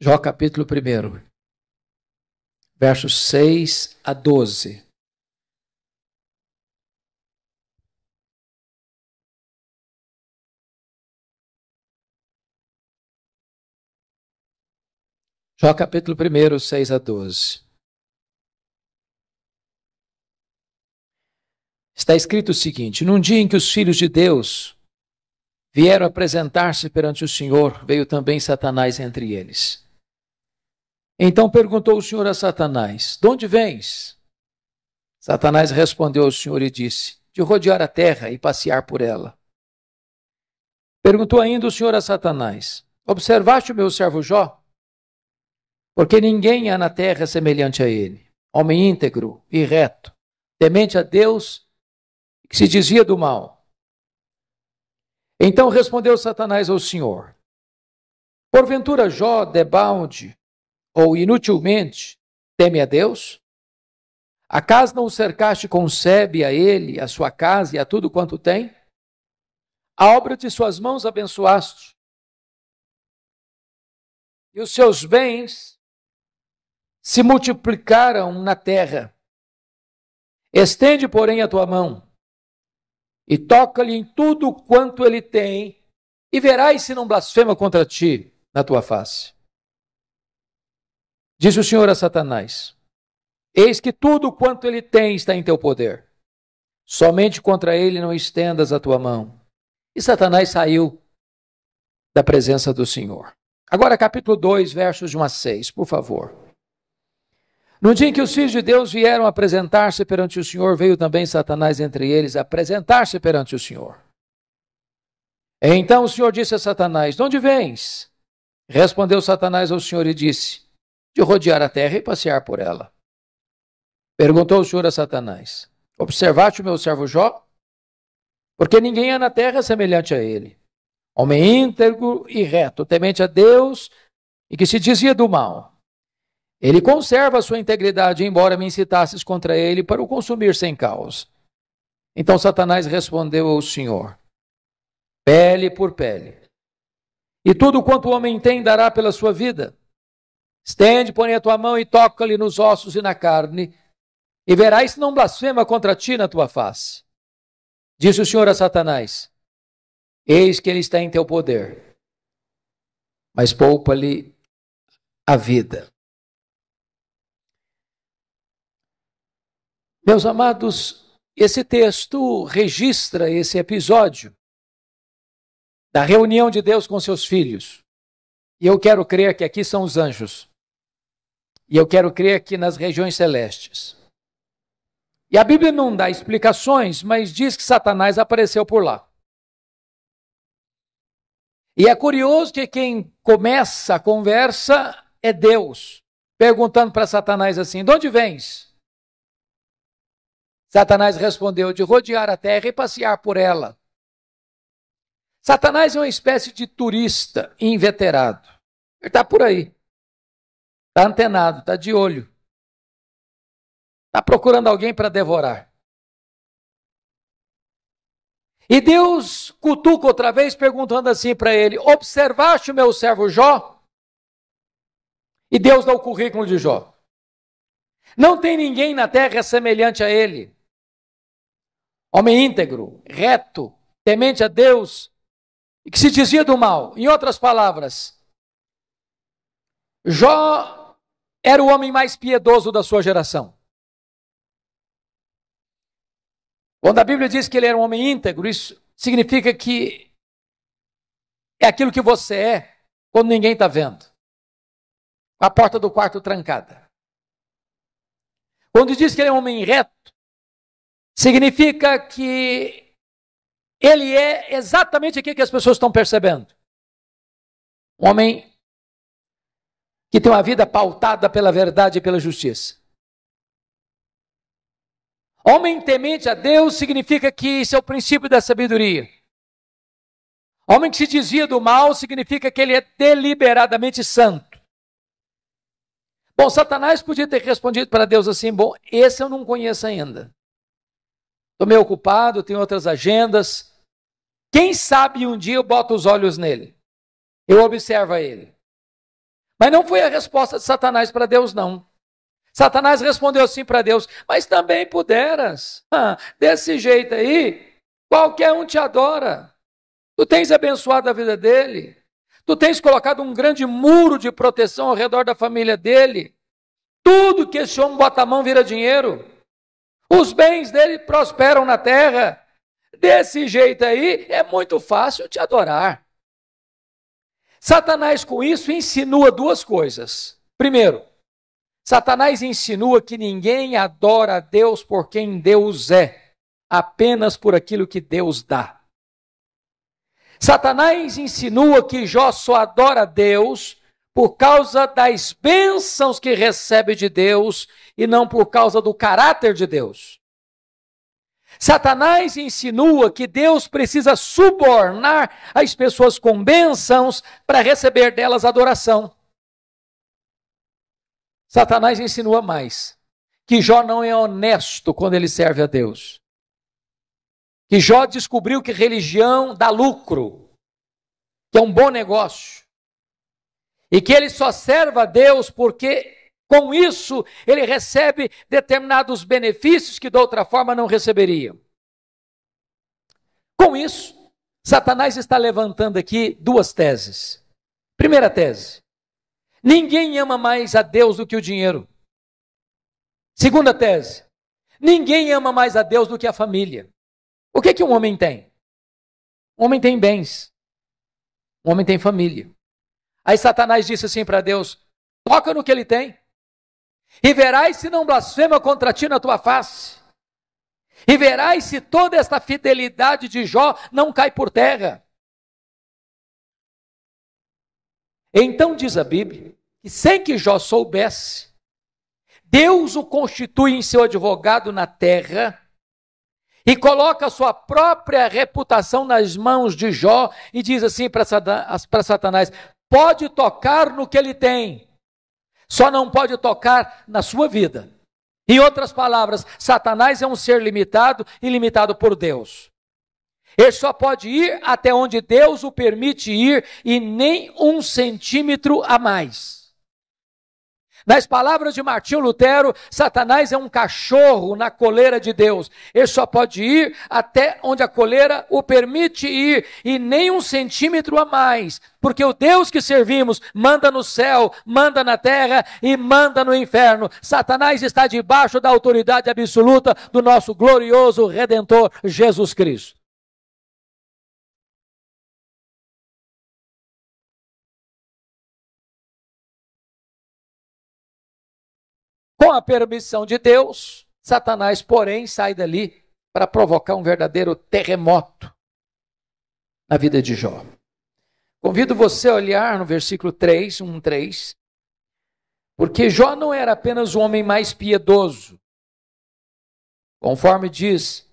Jó capítulo 1, versos 6 a 12. Jó capítulo 1, 6 a 12. Está escrito o seguinte: num dia em que os filhos de Deus vieram apresentar-se perante o Senhor, veio também Satanás entre eles. Então perguntou o Senhor a Satanás: de onde vens? Satanás respondeu ao Senhor e disse: de rodear a terra e passear por ela. Perguntou ainda o Senhor a Satanás: observaste o meu servo Jó? Porque ninguém há na terra semelhante a ele, homem íntegro e reto, temente a Deus, que se desvia do mal. Então respondeu Satanás ao Senhor: porventura Jó debalde ou inutilmente teme a Deus? Acaso não o cercaste com sebe a ele, a sua casa e a tudo quanto tem? A obra de suas mãos abençoaste, e os seus bens se multiplicaram na terra. Estende, porém, a tua mão e toca-lhe em tudo quanto ele tem, e verás se não blasfema contra ti na tua face. Disse o Senhor a Satanás: eis que tudo quanto ele tem está em teu poder. Somente contra ele não estendas a tua mão. E Satanás saiu da presença do Senhor. Agora capítulo 2, versos de 1 a 6, por favor. No dia em que os filhos de Deus vieram apresentar-se perante o Senhor, veio também Satanás entre eles apresentar-se perante o Senhor. Então o Senhor disse a Satanás: de onde vens? Respondeu Satanás ao Senhor e disse: de rodear a terra e passear por ela. Perguntou o Senhor a Satanás: observaste o meu servo Jó? Porque ninguém há na terra semelhante a ele, homem íntegro e reto, temente a Deus e que se desvia do mal. Ele conserva a sua integridade, embora me incitasses contra ele para o consumir sem causa. Então Satanás respondeu ao Senhor: pele por pele, e tudo quanto o homem tem dará pela sua vida. Estende, porém, a tua mão e toca-lhe nos ossos e na carne, e verás se não blasfema contra ti na tua face. Disse o Senhor a Satanás: eis que ele está em teu poder, mas poupa-lhe a vida. Meus amados, esse texto registra esse episódio da reunião de Deus com seus filhos. E eu quero crer que aqui são os anjos. E eu quero crer que nas regiões celestes. E a Bíblia não dá explicações, mas diz que Satanás apareceu por lá. E é curioso que quem começa a conversa é Deus, perguntando para Satanás assim: de onde vens? Satanás respondeu: de rodear a terra e passear por ela. Satanás é uma espécie de turista inveterado. Ele está por aí. Está antenado, está de olho. Está procurando alguém para devorar. E Deus cutuca outra vez, perguntando assim para ele: observaste o meu servo Jó? E Deus dá o currículo de Jó. Não tem ninguém na terra semelhante a ele. Homem íntegro, reto, temente a Deus e que se desvia do mal. Em outras palavras, Jó era o homem mais piedoso da sua geração. Quando a Bíblia diz que ele era um homem íntegro, isso significa que é aquilo que você é quando ninguém está vendo. Com a porta do quarto trancada. Quando diz que ele é um homem reto, significa que ele é exatamente aquilo que as pessoas estão percebendo. Um homem que tem uma vida pautada pela verdade e pela justiça. Homem temente a Deus significa que isso é o princípio da sabedoria. Homem que se desvia do mal significa que ele é deliberadamente santo. Bom, Satanás podia ter respondido para Deus assim: bom, esse eu não conheço ainda. Estou meio ocupado, tenho outras agendas. Quem sabe um dia eu boto os olhos nele. Eu observo a ele. Mas não foi a resposta de Satanás para Deus, não. Satanás respondeu assim para Deus: mas também puderas. Desse jeito aí, qualquer um te adora. Tu tens abençoado a vida dele. Tu tens colocado um grande muro de proteção ao redor da família dele. Tudo que esse homem bota a mão vira dinheiro. Os bens dele prosperam na terra. Desse jeito aí, é muito fácil te adorar. Satanás, com isso, insinua duas coisas. Primeiro, Satanás insinua que ninguém adora a Deus por quem Deus é, apenas por aquilo que Deus dá. Satanás insinua que Jó só adora a Deus por causa das bênçãos que recebe de Deus e não por causa do caráter de Deus. Satanás insinua que Deus precisa subornar as pessoas com bênçãos para receber delas adoração. Satanás insinua mais, que Jó não é honesto quando ele serve a Deus. Que Jó descobriu que religião dá lucro, que é um bom negócio. E que ele só serve a Deus porque com isso ele recebe determinados benefícios que de outra forma não receberia. Com isso, Satanás está levantando aqui duas teses. Primeira tese: ninguém ama mais a Deus do que o dinheiro. Segunda tese: ninguém ama mais a Deus do que a família. O que um homem tem? Um homem tem bens. Um homem tem família. Aí Satanás disse assim para Deus: toca no que ele tem. E verás se não blasfema contra ti na tua face. E verás se toda esta fidelidade de Jó não cai por terra. Então diz a Bíblia que sem que Jó soubesse, Deus o constitui em seu advogado na terra e coloca a sua própria reputação nas mãos de Jó e diz assim para Satanás: pode tocar no que ele tem, só não pode tocar na sua vida. Em outras palavras, Satanás é um ser limitado e limitado por Deus. Ele só pode ir até onde Deus o permite ir e nem 1 centímetro a mais. Nas palavras de Martinho Lutero, Satanás é um cachorro na coleira de Deus. Ele só pode ir até onde a coleira o permite ir e nem 1 centímetro a mais. Porque o Deus que servimos manda no céu, manda na terra e manda no inferno. Satanás está debaixo da autoridade absoluta do nosso glorioso Redentor Jesus Cristo. Com a permissão de Deus, Satanás, porém, sai dali para provocar um verdadeiro terremoto na vida de Jó. Convido você a olhar no versículo 3, 3, porque Jó não era apenas o homem mais piedoso, conforme diz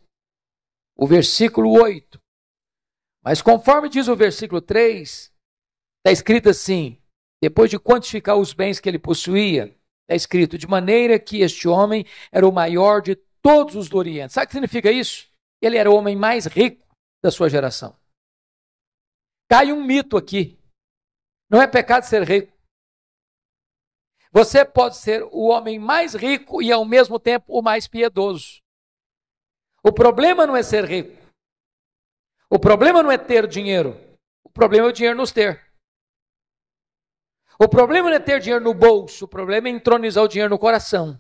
o versículo 8, mas conforme diz o versículo 3, está escrito assim: depois de quantificar os bens que ele possuía, está escrito, de maneira que este homem era o maior de todos os do Oriente. Sabe o que significa isso? Ele era o homem mais rico da sua geração. Cai um mito aqui. Não é pecado ser rico. Você pode ser o homem mais rico e ao mesmo tempo o mais piedoso. O problema não é ser rico. O problema não é ter dinheiro. O problema é o dinheiro nos ter. O problema não é ter dinheiro no bolso, o problema é entronizar o dinheiro no coração.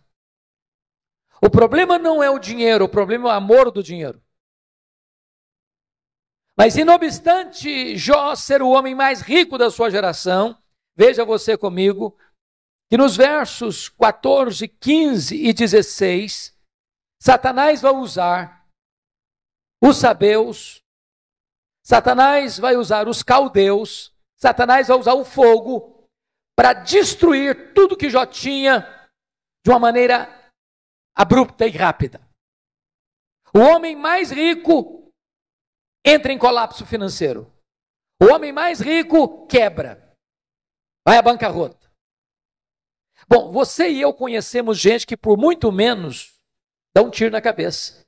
O problema não é o dinheiro, o problema é o amor do dinheiro. Mas, não obstante Jó ser o homem mais rico da sua geração, veja você comigo, que nos versos 14, 15 e 16, Satanás vai usar os sabeus, Satanás vai usar os caldeus, Satanás vai usar o fogo, para destruir tudo que Jó tinha de uma maneira abrupta e rápida. O homem mais rico entra em colapso financeiro. O homem mais rico quebra, vai à bancarrota. Bom, você e eu conhecemos gente que por muito menos dá um tiro na cabeça.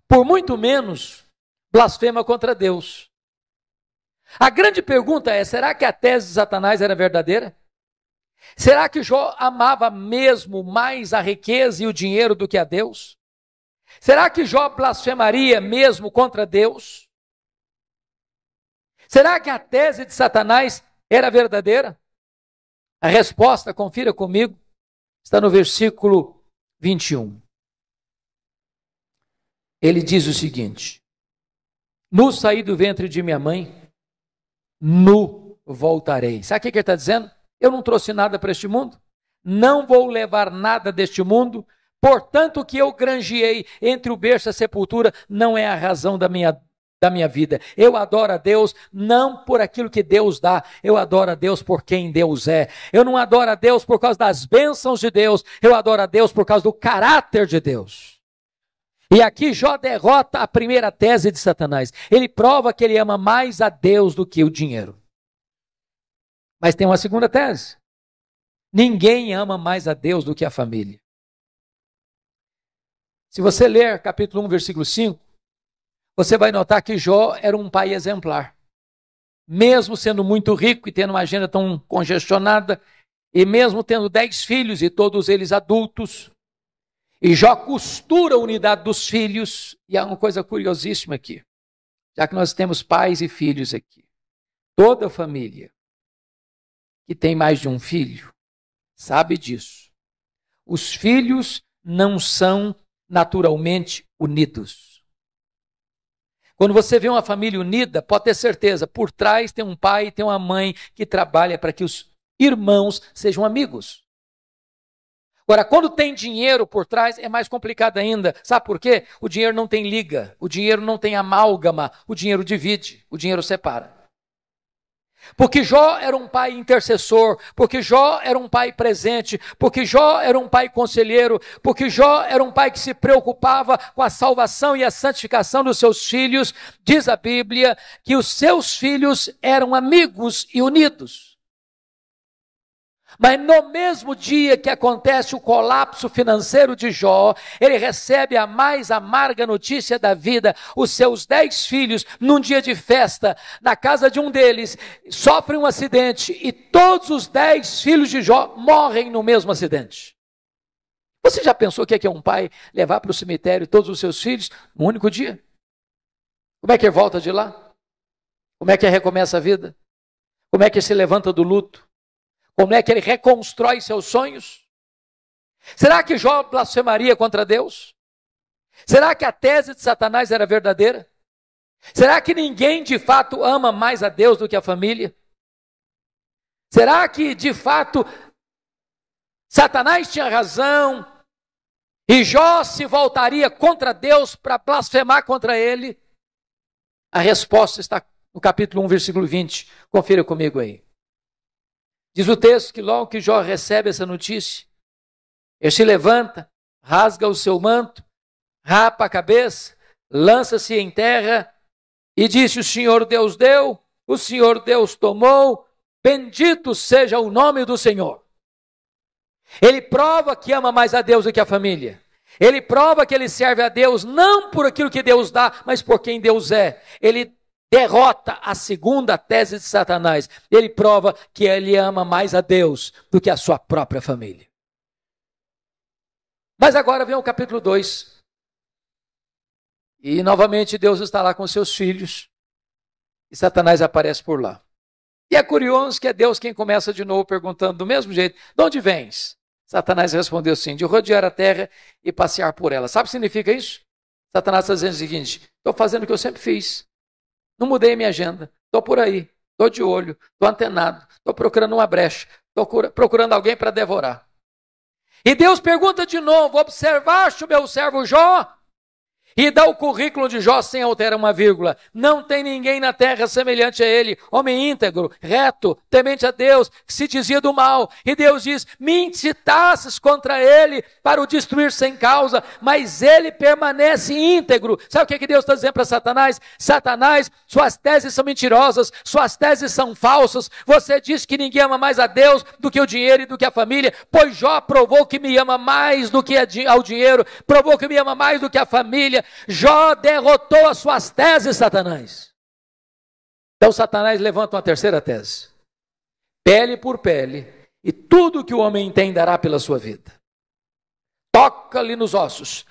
Por muito menos blasfema contra Deus. A grande pergunta é, será que a tese de Satanás era verdadeira? Será que Jó amava mesmo mais a riqueza e o dinheiro do que a Deus? Será que Jó blasfemaria mesmo contra Deus? Será que a tese de Satanás era verdadeira? A resposta, confira comigo, está no versículo 21. Ele diz o seguinte: nu saí do ventre de minha mãe, nu voltarei. Sabe o que ele está dizendo? Eu não trouxe nada para este mundo, não vou levar nada deste mundo, portanto o que eu granjeei entre o berço e a sepultura não é a razão da minha vida. Eu adoro a Deus não por aquilo que Deus dá, eu adoro a Deus por quem Deus é. Eu não adoro a Deus por causa das bênçãos de Deus, eu adoro a Deus por causa do caráter de Deus. E aqui Jó derrota a primeira tese de Satanás. Ele prova que ele ama mais a Deus do que o dinheiro. Mas tem uma segunda tese. Ninguém ama mais a Deus do que a família. Se você ler capítulo 1, versículo 5, você vai notar que Jó era um pai exemplar. Mesmo sendo muito rico e tendo uma agenda tão congestionada, e mesmo tendo 10 filhos e todos eles adultos, e Jó costura a unidade dos filhos, e há uma coisa curiosíssima aqui, já que nós temos pais e filhos aqui. Toda família que tem mais de um filho sabe disso. Os filhos não são naturalmente unidos. Quando você vê uma família unida, pode ter certeza, por trás tem um pai e tem uma mãe que trabalha para que os irmãos sejam amigos. Agora, quando tem dinheiro por trás, é mais complicado ainda. Sabe por quê? O dinheiro não tem liga, o dinheiro não tem amálgama, o dinheiro divide, o dinheiro separa. Porque Jó era um pai intercessor, porque Jó era um pai presente, porque Jó era um pai conselheiro, porque Jó era um pai que se preocupava com a salvação e a santificação dos seus filhos. Diz a Bíblia que os seus filhos eram amigos e unidos. Mas no mesmo dia que acontece o colapso financeiro de Jó, ele recebe a mais amarga notícia da vida. Os seus 10 filhos, num dia de festa, na casa de um deles, sofrem um acidente e todos os 10 filhos de Jó morrem no mesmo acidente. Você já pensou o que é um pai levar para o cemitério todos os seus filhos num único dia? Como é que ele volta de lá? Como é que ele recomeça a vida? Como é que ele se levanta do luto? Como é que ele reconstrói seus sonhos? Será que Jó blasfemaria contra Deus? Será que a tese de Satanás era verdadeira? Será que ninguém de fato ama mais a Deus do que a família? Será que de fato Satanás tinha razão e Jó se voltaria contra Deus para blasfemar contra ele? A resposta está no capítulo 1, versículo 20. Confira comigo aí. Diz o texto que logo que Jó recebe essa notícia, ele se levanta, rasga o seu manto, rapa a cabeça, lança-se em terra e disse: o Senhor Deus deu, o Senhor Deus tomou, bendito seja o nome do Senhor. Ele prova que ama mais a Deus do que a família. Ele prova que ele serve a Deus não por aquilo que Deus dá, mas por quem Deus é. Ele derrota a segunda tese de Satanás. Ele prova que ele ama mais a Deus do que a sua própria família. Mas agora vem o capítulo 2. E novamente Deus está lá com seus filhos. E Satanás aparece por lá. E é curioso que é Deus quem começa de novo perguntando do mesmo jeito: de onde vens? Satanás respondeu assim: de rodear a terra e passear por ela. Sabe o que significa isso? Satanás está dizendo o seguinte: estou fazendo o que eu sempre fiz. Não mudei minha agenda, estou por aí, estou de olho, estou antenado, estou procurando uma brecha, estou procurando alguém para devorar. E Deus pergunta de novo: observaste o meu servo Jó? E dá o currículo de Jó sem alterar uma vírgula. Não tem ninguém na terra semelhante a ele, homem íntegro, reto, temente a Deus, que se dizia do mal. E Deus diz: me incitasses contra ele para o destruir sem causa, mas ele permanece íntegro. Sabe o que Deus está dizendo para Satanás? Satanás, suas teses são mentirosas, suas teses são falsas. Você diz que ninguém ama mais a Deus do que o dinheiro e do que a família, pois Jó provou que me ama mais do que ao dinheiro, provou que me ama mais do que a família. Jó derrotou as suas teses, Satanás. Então Satanás levanta uma terceira tese. Pele por pele, e tudo que o homem tem dará pela sua vida. Toca-lhe nos ossos,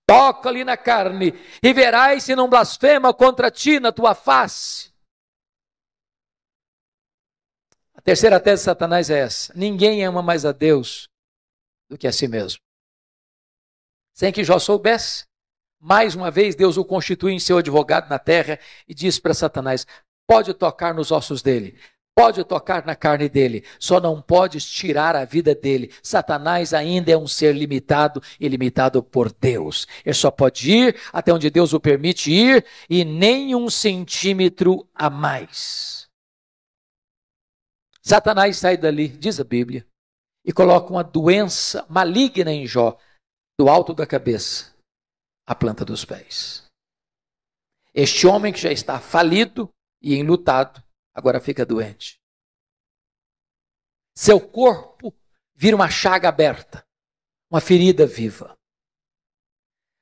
toca-lhe na carne, e verás se não blasfema contra ti na tua face. A terceira tese de Satanás é essa: ninguém ama mais a Deus do que a si mesmo. Sem que Jó soubesse, mais uma vez Deus o constitui em seu advogado na terra e diz para Satanás: pode tocar nos ossos dele, pode tocar na carne dele, só não podes tirar a vida dele. Satanás ainda é um ser limitado e limitado por Deus. Ele só pode ir até onde Deus o permite ir e nem 1 centímetro a mais. Satanás sai dali, diz a Bíblia, e coloca uma doença maligna em Jó, do alto da cabeça à planta dos pés. Este homem que já está falido e enlutado, agora fica doente. Seu corpo vira uma chaga aberta, uma ferida viva.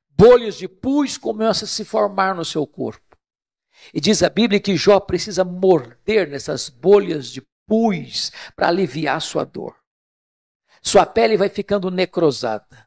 Bolhas de pus começam a se formar no seu corpo. E diz a Bíblia que Jó precisa morder nessas bolhas de pus para aliviar sua dor. Sua pele vai ficando necrosada.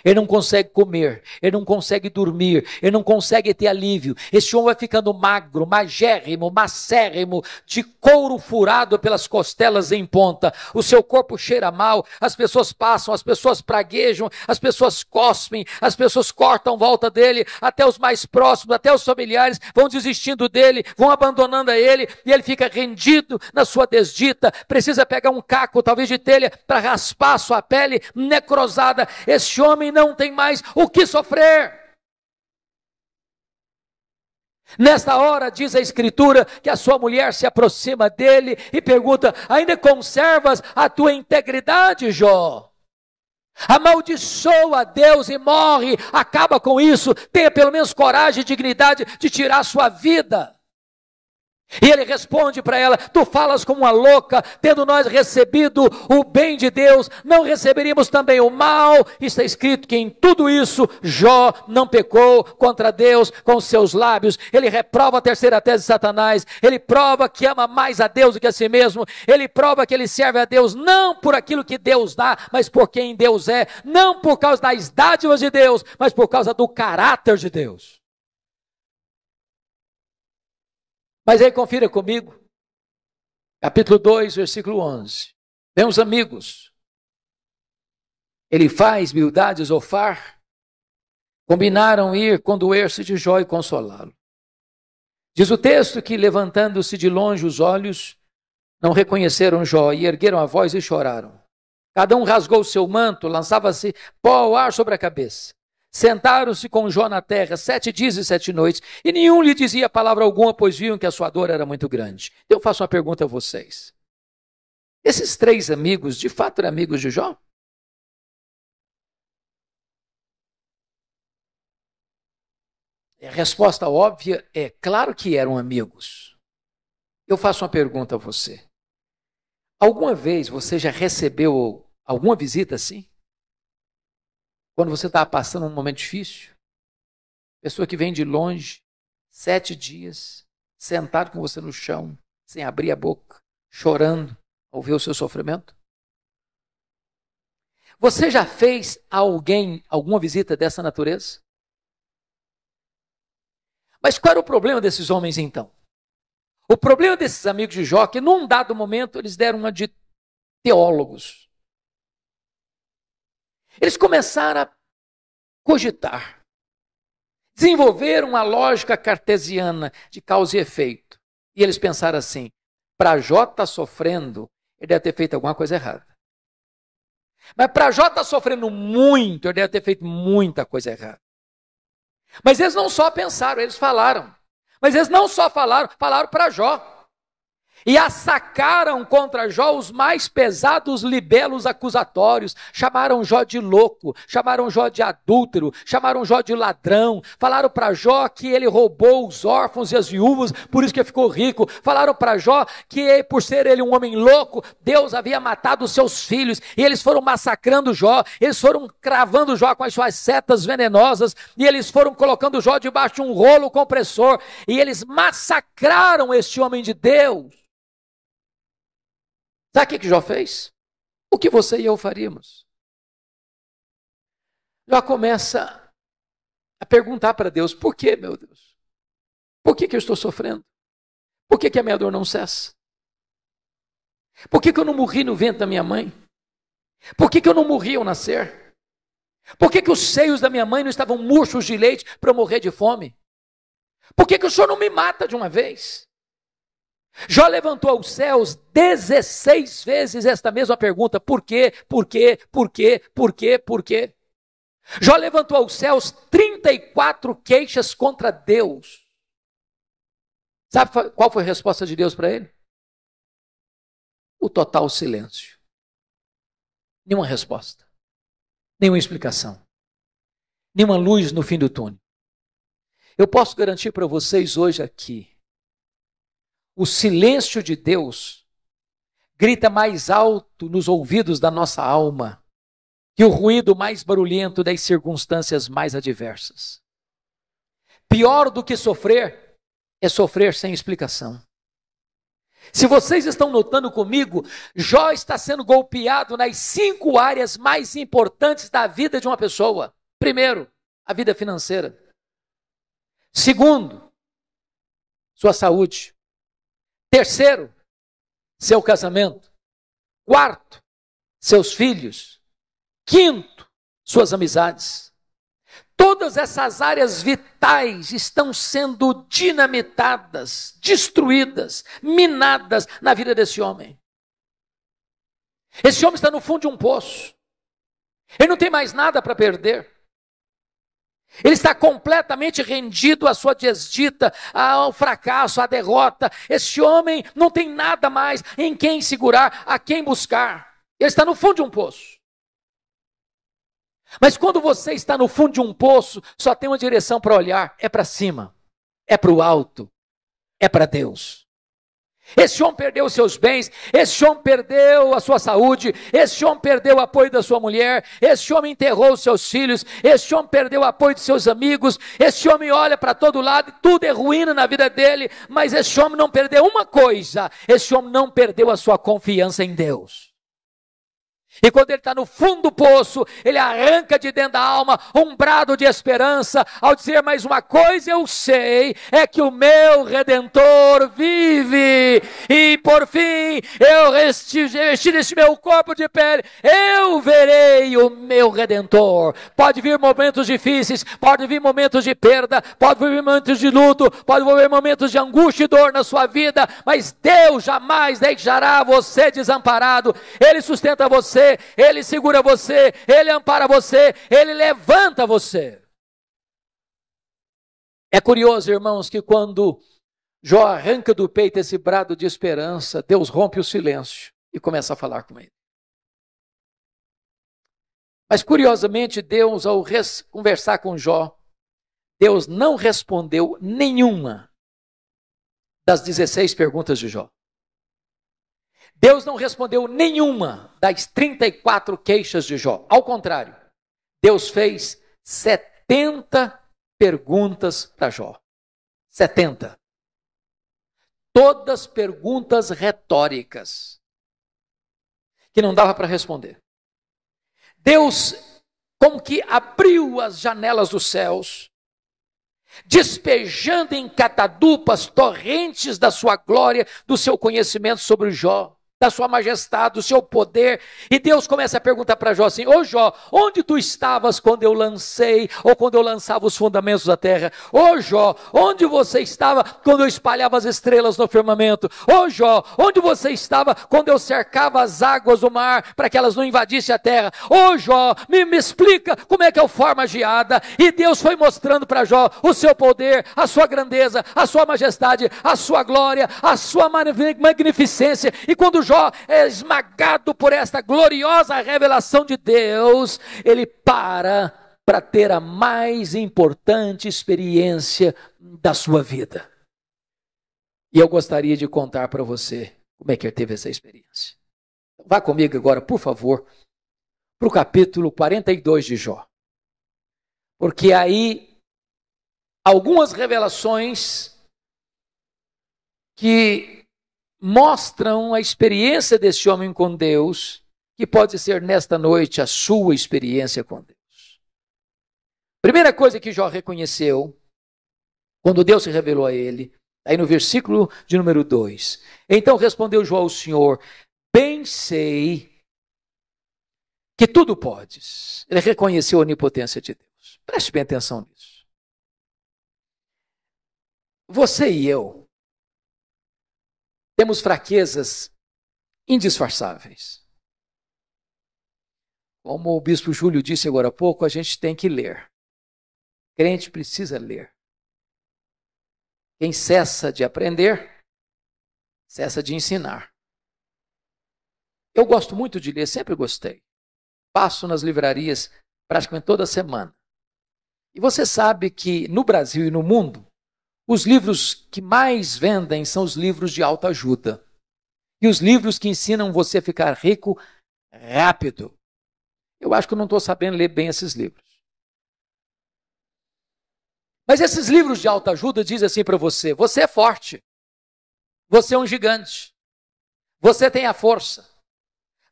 Ele não consegue comer, ele não consegue dormir, ele não consegue ter alívio. Esse homem vai ficando magro, magérrimo, macérrimo, de couro furado pelas costelas em ponta. O seu corpo cheira mal, as pessoas passam, as pessoas praguejam, as pessoas cospem, as pessoas cortam volta dele, até os mais próximos, até os familiares vão desistindo dele, vão abandonando a ele, e ele fica rendido na sua desdita, precisa pegar um caco, talvez de telha, para raspar a sua pele necrosada. Esse homem não tem mais o que sofrer. Nesta hora, diz a Escritura, que a sua mulher se aproxima dele e pergunta: ainda conservas a tua integridade, Jó? Amaldiçoa a Deus e morre, acaba com isso, tenha pelo menos coragem e dignidade de tirar a sua vida. E ele responde para ela: tu falas como uma louca, tendo nós recebido o bem de Deus, não receberíamos também o mal? Está escrito que em tudo isso Jó não pecou contra Deus com os seus lábios. Ele reprova a terceira tese de Satanás, ele prova que ama mais a Deus do que a si mesmo, ele prova que ele serve a Deus não por aquilo que Deus dá, mas por quem Deus é, não por causa das dádivas de Deus, mas por causa do caráter de Deus. Mas aí confira comigo, capítulo 2, versículo 11. Meus amigos, Elifaz, Bildade e Zofar combinaram ir condoer-se de Jó e consolá-lo. Diz o texto que, levantando-se de longe os olhos, não reconheceram Jó e ergueram a voz e choraram. Cada um rasgou o seu manto, lançava-se pó ao ar sobre a cabeça. Sentaram-se com Jó na terra 7 dias e 7 noites, e nenhum lhe dizia palavra alguma, pois viam que a sua dor era muito grande. Eu faço uma pergunta a vocês. Esses 3 amigos, de fato, eram amigos de Jó? A resposta óbvia é: claro que eram amigos. Eu faço uma pergunta a você. Alguma vez você já recebeu alguma visita assim? Quando você está passando um momento difícil, pessoa que vem de longe, 7 dias, sentado com você no chão, sem abrir a boca, chorando ao ver o seu sofrimento. Você já fez a alguém alguma visita dessa natureza? Mas qual era o problema desses homens então? O problema desses amigos de Jó é que num dado momento eles deram uma de teólogos. Eles começaram a cogitar, desenvolveram uma lógica cartesiana de causa e efeito. E eles pensaram assim: para Jó estar sofrendo, ele deve ter feito alguma coisa errada. Mas para Jó estar sofrendo muito, ele deve ter feito muita coisa errada. Mas eles não só pensaram, eles falaram. Mas eles não só falaram, falaram para Jó. e assacaram contra Jó os mais pesados libelos acusatórios. Chamaram Jó de louco, chamaram Jó de adúltero, chamaram Jó de ladrão. Falaram para Jó que ele roubou os órfãos e as viúvas, por isso que ficou rico. Falaram para Jó que por ser ele um homem louco, Deus havia matado os seus filhos, e eles foram massacrando Jó, eles foram cravando Jó com as suas setas venenosas, e eles foram colocando Jó debaixo de um rolo compressor, e eles massacraram este homem de Deus. Sabe o que Jó fez? O que você e eu faríamos? Jó começa a perguntar para Deus: por que, meu Deus? Por que eu estou sofrendo? Por que a minha dor não cessa? Por que eu não morri no ventre da minha mãe? Por que eu não morri ao nascer? Por que os seios da minha mãe não estavam murchos de leite para eu morrer de fome? Por que o Senhor não me mata de uma vez? Jó levantou aos céus 16 vezes esta mesma pergunta: por quê, por quê, por quê, por quê, por quê? Jó levantou aos céus 34 queixas contra Deus. Sabe qual foi a resposta de Deus para ele? O total silêncio. Nenhuma resposta, nenhuma explicação, nenhuma luz no fim do túnel. Eu posso garantir para vocês hoje aqui, o silêncio de Deus grita mais alto nos ouvidos da nossa alma que o ruído mais barulhento das circunstâncias mais adversas. Pior do que sofrer é sofrer sem explicação. Se vocês estão notando comigo, Jó está sendo golpeado nas 5 áreas mais importantes da vida de uma pessoa. Primeiro, a vida financeira. Segundo, sua saúde. Terceiro, seu casamento. Quarto, seus filhos. Quinto, suas amizades. Todas essas áreas vitais estão sendo dinamitadas, destruídas, minadas na vida desse homem. Esse homem está no fundo de um poço. Ele não tem mais nada para perder. Ele está completamente rendido à sua desdita, ao fracasso, à derrota. Esse homem não tem nada mais em quem segurar, a quem buscar. Ele está no fundo de um poço. Mas quando você está no fundo de um poço, só tem uma direção para olhar: é para cima, é para o alto, é para Deus. Esse homem perdeu os seus bens, esse homem perdeu a sua saúde, esse homem perdeu o apoio da sua mulher, esse homem enterrou os seus filhos, esse homem perdeu o apoio de seus amigos, esse homem olha para todo lado e tudo é ruína na vida dele, mas esse homem não perdeu uma coisa: esse homem não perdeu a sua confiança em Deus. E quando ele está no fundo do poço, ele arranca de dentro da alma um brado de esperança, ao dizer: mas uma coisa eu sei, é que o meu Redentor vive, e por fim, eu vestir este meu corpo de pele, eu verei o meu Redentor. Pode vir momentos difíceis, pode vir momentos de perda, pode vir momentos de luto, pode vir momentos de angústia e dor na sua vida, mas Deus jamais deixará você desamparado. Ele sustenta você, Ele segura você, Ele ampara você, Ele levanta você. É curioso, irmãos, que quando Jó arranca do peito esse brado de esperança, Deus rompe o silêncio e começa a falar com ele. Mas curiosamente, Deus, ao conversar com Jó, Deus não respondeu nenhuma das 16 perguntas de Jó. Deus não respondeu nenhuma das 34 queixas de Jó. Ao contrário, Deus fez 70 perguntas para Jó. 70. Todas perguntas retóricas, que não dava para responder. Deus, como que abriu as janelas dos céus, despejando em catadupas torrentes da sua glória, do seu conhecimento sobre Jó. da sua majestade, do seu poder. E Deus começa a perguntar para Jó assim: ô Jó, onde tu estavas quando eu lancei, ou quando eu lançava os fundamentos da terra? Ô Jó, onde você estava quando eu espalhava as estrelas no firmamento? Ô Jó, onde você estava quando eu cercava as águas do mar para que elas não invadissem a terra? Ô Jó, me explica como é que eu formo a geada. E Deus foi mostrando para Jó o seu poder, a sua grandeza, a sua majestade, a sua glória, a sua magnificência. E quando Jó é esmagado por esta gloriosa revelação de Deus, ele para ter a mais importante experiência da sua vida. E eu gostaria de contar para você como é que ele teve essa experiência. Vá comigo agora, por favor, para o capítulo 42 de Jó. Porque aí, algumas revelações que mostram a experiência desse homem com Deus, que pode ser nesta noite a sua experiência com Deus. Primeira coisa que Jó reconheceu, quando Deus se revelou a ele, aí no versículo de número 2. Então respondeu Jó ao Senhor: bem sei que tudo podes. Ele reconheceu a onipotência de Deus. Preste bem atenção nisso. Você e eu temos fraquezas indisfarçáveis. Como o bispo Júlio disse agora há pouco, a gente tem que ler. Crente precisa ler. Quem cessa de aprender, cessa de ensinar. Eu gosto muito de ler, sempre gostei. Passo nas livrarias praticamente toda semana. E você sabe que no Brasil e no mundo, os livros que mais vendem são os livros de autoajuda. E os livros que ensinam você a ficar rico rápido. Eu acho que eu não estou sabendo ler bem esses livros. Mas esses livros de autoajuda dizem assim para você: você é forte. Você é um gigante. Você tem a força.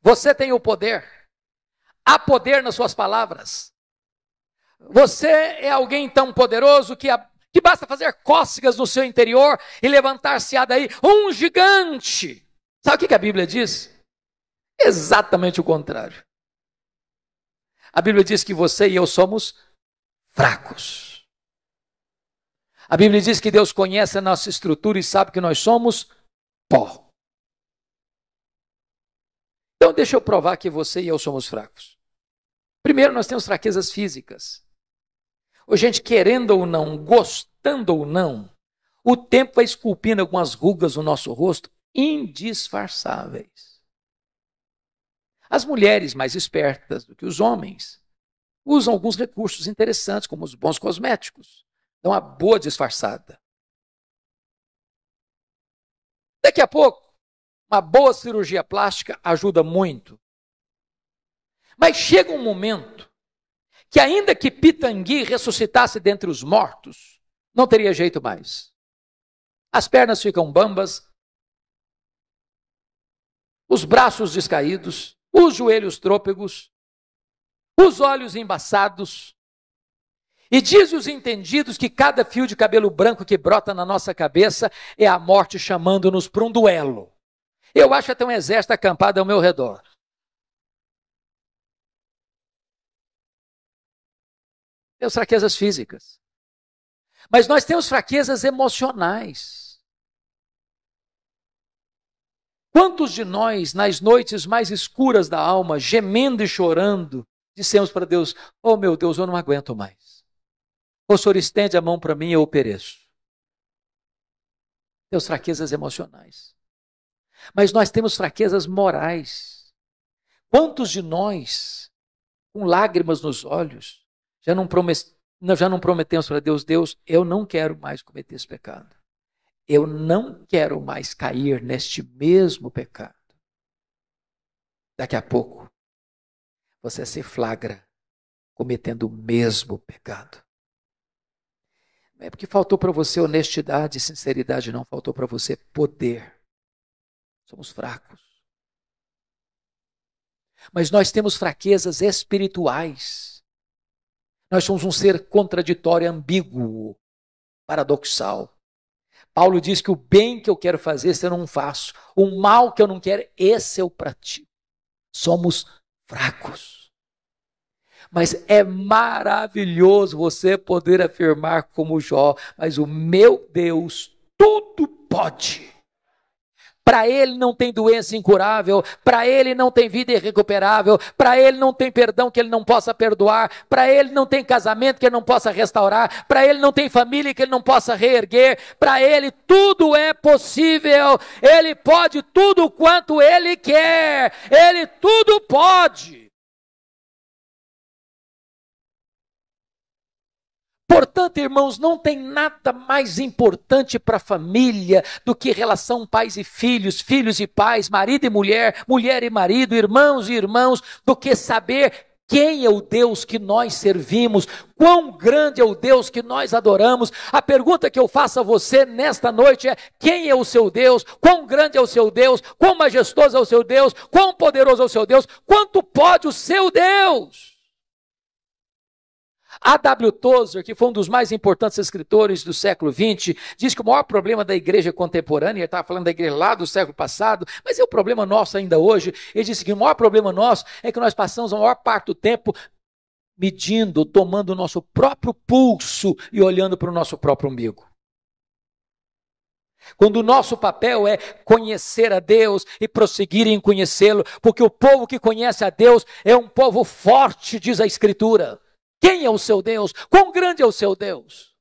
Você tem o poder. Há poder nas suas palavras. Você é alguém tão poderoso que basta fazer cócegas no seu interior e levantar-se-á daí um gigante. Sabe o que a Bíblia diz? Exatamente o contrário. A Bíblia diz que você e eu somos fracos. A Bíblia diz que Deus conhece a nossa estrutura e sabe que nós somos pó. Então deixa eu provar que você e eu somos fracos. Primeiro, nós temos fraquezas físicas. Ô, gente, querendo ou não, gostando ou não, o tempo vai esculpindo algumas rugas no nosso rosto indisfarçáveis. As mulheres mais espertas do que os homens usam alguns recursos interessantes, como os bons cosméticos. Dão uma boa disfarçada. Daqui a pouco, uma boa cirurgia plástica ajuda muito. Mas chega um momento que ainda que Pitangui ressuscitasse dentre os mortos, não teria jeito mais. As pernas ficam bambas, os braços descaídos, os joelhos trôpegos, os olhos embaçados. E diz os entendidos que cada fio de cabelo branco que brota na nossa cabeça é a morte chamando-nos para um duelo. Eu acho até um exército acampado ao meu redor. Temos fraquezas físicas. Mas nós temos fraquezas emocionais. Quantos de nós, nas noites mais escuras da alma, gemendo e chorando, dissemos para Deus: oh meu Deus, eu não aguento mais. O Senhor estende a mão para mim e eu pereço. Temos fraquezas emocionais. Mas nós temos fraquezas morais. Quantos de nós, com lágrimas nos olhos, já não prometemos para Deus: Deus, eu não quero mais cometer esse pecado. Eu não quero mais cair neste mesmo pecado. Daqui a pouco, você se flagra cometendo o mesmo pecado. Não é porque faltou para você honestidade e sinceridade, não. Faltou para você poder. Somos fracos. Mas nós temos fraquezas espirituais. Nós somos um ser contraditório, ambíguo, paradoxal. Paulo diz que o bem que eu quero fazer, esse eu não faço. O mal que eu não quero, esse eu pratico. Somos fracos. Mas é maravilhoso você poder afirmar como Jó, mas o meu Deus tudo pode. Para ele não tem doença incurável, para ele não tem vida irrecuperável, para ele não tem perdão que ele não possa perdoar, para ele não tem casamento que ele não possa restaurar, para ele não tem família que ele não possa reerguer, para ele tudo é possível, ele pode tudo quanto ele quer, ele tudo pode. Portanto, irmãos, não tem nada mais importante para a família do que relação pais e filhos, filhos e pais, marido e mulher, mulher e marido, irmãos e irmãos, do que saber quem é o Deus que nós servimos, quão grande é o Deus que nós adoramos. A pergunta que eu faço a você nesta noite é: quem é o seu Deus? Quão grande é o seu Deus? Quão majestoso é o seu Deus? Quão poderoso é o seu Deus? Quanto pode o seu Deus? A.W. Tozer, que foi um dos mais importantes escritores do século XX, diz que o maior problema da igreja contemporânea, ele estava falando da igreja lá do século passado, mas é o problema nosso ainda hoje. Ele disse que o maior problema nosso é que nós passamos a maior parte do tempo medindo, tomando o nosso próprio pulso e olhando para o nosso próprio umbigo. Quando o nosso papel é conhecer a Deus e prosseguir em conhecê-lo, porque o povo que conhece a Deus é um povo forte, diz a Escritura. Quem é o seu Deus? Quão grande é o seu Deus?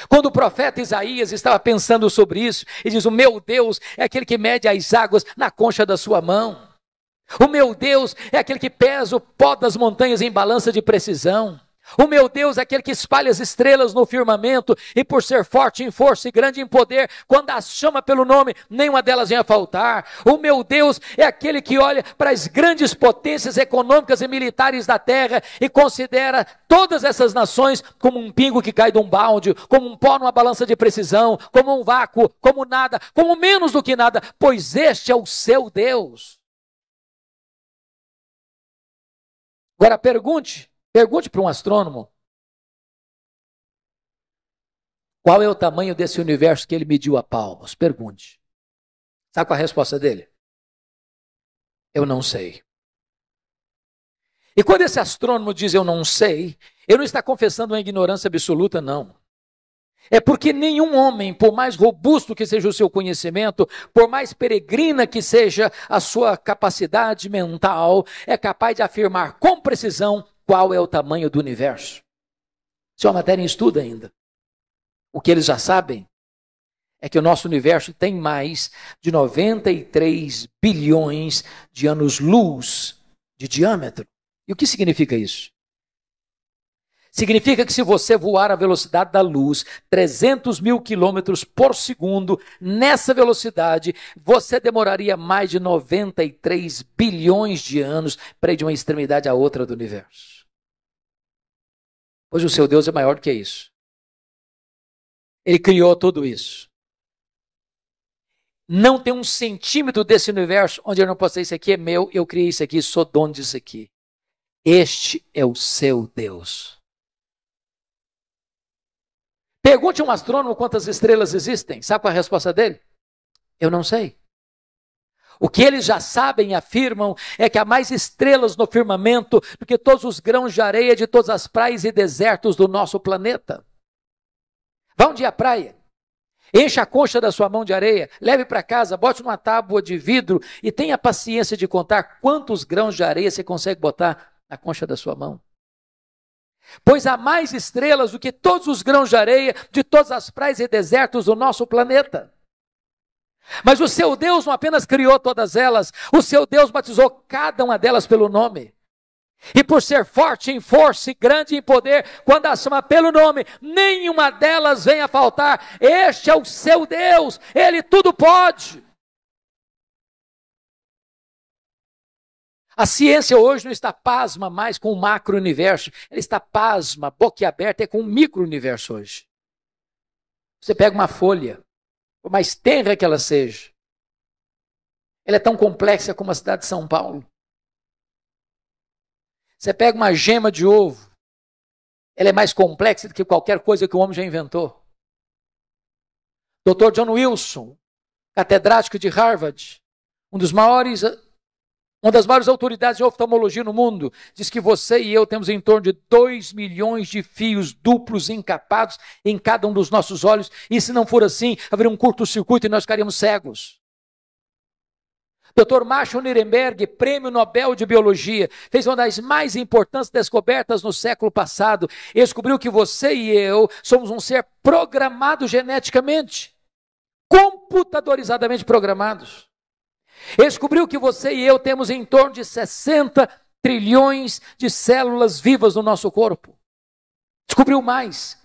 Quando o profeta Isaías estava pensando sobre isso, ele diz: o meu Deus é aquele que mede as águas na concha da sua mão. O meu Deus é aquele que pesa o pó das montanhas em balança de precisão. O meu Deus é aquele que espalha as estrelas no firmamento, e por ser forte em força e grande em poder, quando as chama pelo nome, nenhuma delas vem a faltar. O meu Deus é aquele que olha para as grandes potências econômicas e militares da terra e considera todas essas nações como um pingo que cai de um balde, como um pó numa balança de precisão, como um vácuo, como nada, como menos do que nada, pois este é o seu Deus. Agora pergunte para um astrônomo: qual é o tamanho desse universo que ele mediu a palmos? Pergunte. Sabe qual é a resposta dele? Eu não sei. E quando esse astrônomo diz eu não sei, ele não está confessando uma ignorância absoluta, não. É porque nenhum homem, por mais robusto que seja o seu conhecimento, por mais peregrina que seja a sua capacidade mental, é capaz de afirmar com precisão qual é o tamanho do universo. Isso é uma matéria em estudo ainda. O que eles já sabem é que o nosso universo tem mais de 93 bilhões de anos-luz de diâmetro. E o que significa isso? Significa que se você voar à velocidade da luz, 300 mil quilômetros por segundo, nessa velocidade, você demoraria mais de 93 bilhões de anos para ir de uma extremidade à outra do universo. Pois o seu Deus é maior do que isso. Ele criou tudo isso. Não tem um centímetro desse universo onde eu não posso dizer: isso aqui é meu, eu criei isso aqui, sou dono disso aqui. Este é o seu Deus. Pergunte a um astrônomo quantas estrelas existem. Sabe qual é a resposta dele? Eu não sei. O que eles já sabem e afirmam é que há mais estrelas no firmamento do que todos os grãos de areia de todas as praias e desertos do nosso planeta. Vá um dia à praia, encha a concha da sua mão de areia, leve para casa, bote numa tábua de vidro e tenha paciência de contar quantos grãos de areia você consegue botar na concha da sua mão. Pois há mais estrelas do que todos os grãos de areia de todas as praias e desertos do nosso planeta. Mas o seu Deus não apenas criou todas elas, o seu Deus batizou cada uma delas pelo nome. E por ser forte em força e grande em poder, quando as chama pelo nome, nenhuma delas vem a faltar. Este é o seu Deus, Ele tudo pode. A ciência hoje não está pasma mais com o macro-universo, ela está pasma, boquiaberta, com o micro-universo hoje. Você pega uma folha, por mais tenra que ela seja, ela é tão complexa como a cidade de São Paulo. Você pega uma gema de ovo, ela é mais complexa do que qualquer coisa que o homem já inventou. Dr. John Wilson, catedrático de Harvard, uma das maiores autoridades de oftalmologia no mundo, diz que você e eu temos em torno de 2 milhões de fios duplos encapados em cada um dos nossos olhos, e se não for assim, haveria um curto-circuito e nós ficaríamos cegos. Dr. Marshall Nirenberg, prêmio Nobel de Biologia, fez uma das mais importantes descobertas no século passado. Ele descobriu que você e eu somos um ser programado geneticamente, computadorizadamente programados. Ele descobriu que você e eu temos em torno de 60 trilhões de células vivas no nosso corpo. Descobriu mais,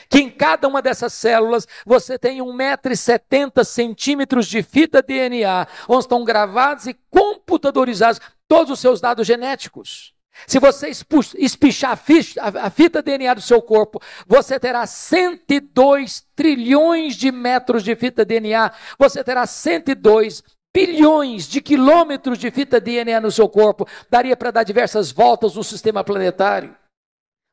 que em cada uma dessas células você tem 1,70 m de fita DNA, onde estão gravados e computadorizados todos os seus dados genéticos. Se você espichar a fita DNA do seu corpo, você terá 102 trilhões de metros de fita DNA, você terá 102 bilhões de quilômetros de fita DNA no seu corpo, daria para dar diversas voltas no sistema planetário.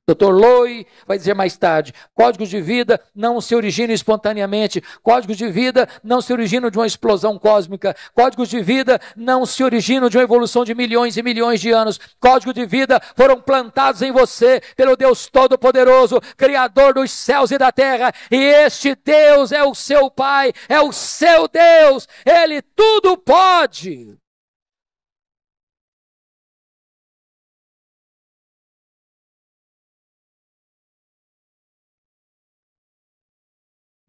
Dr. Loy vai dizer mais tarde, códigos de vida não se originam espontaneamente, códigos de vida não se originam de uma explosão cósmica, códigos de vida não se originam de uma evolução de milhões e milhões de anos, códigos de vida foram plantados em você pelo Deus Todo-Poderoso, Criador dos céus e da terra, e este Deus é o seu Pai, é o seu Deus, Ele tudo pode.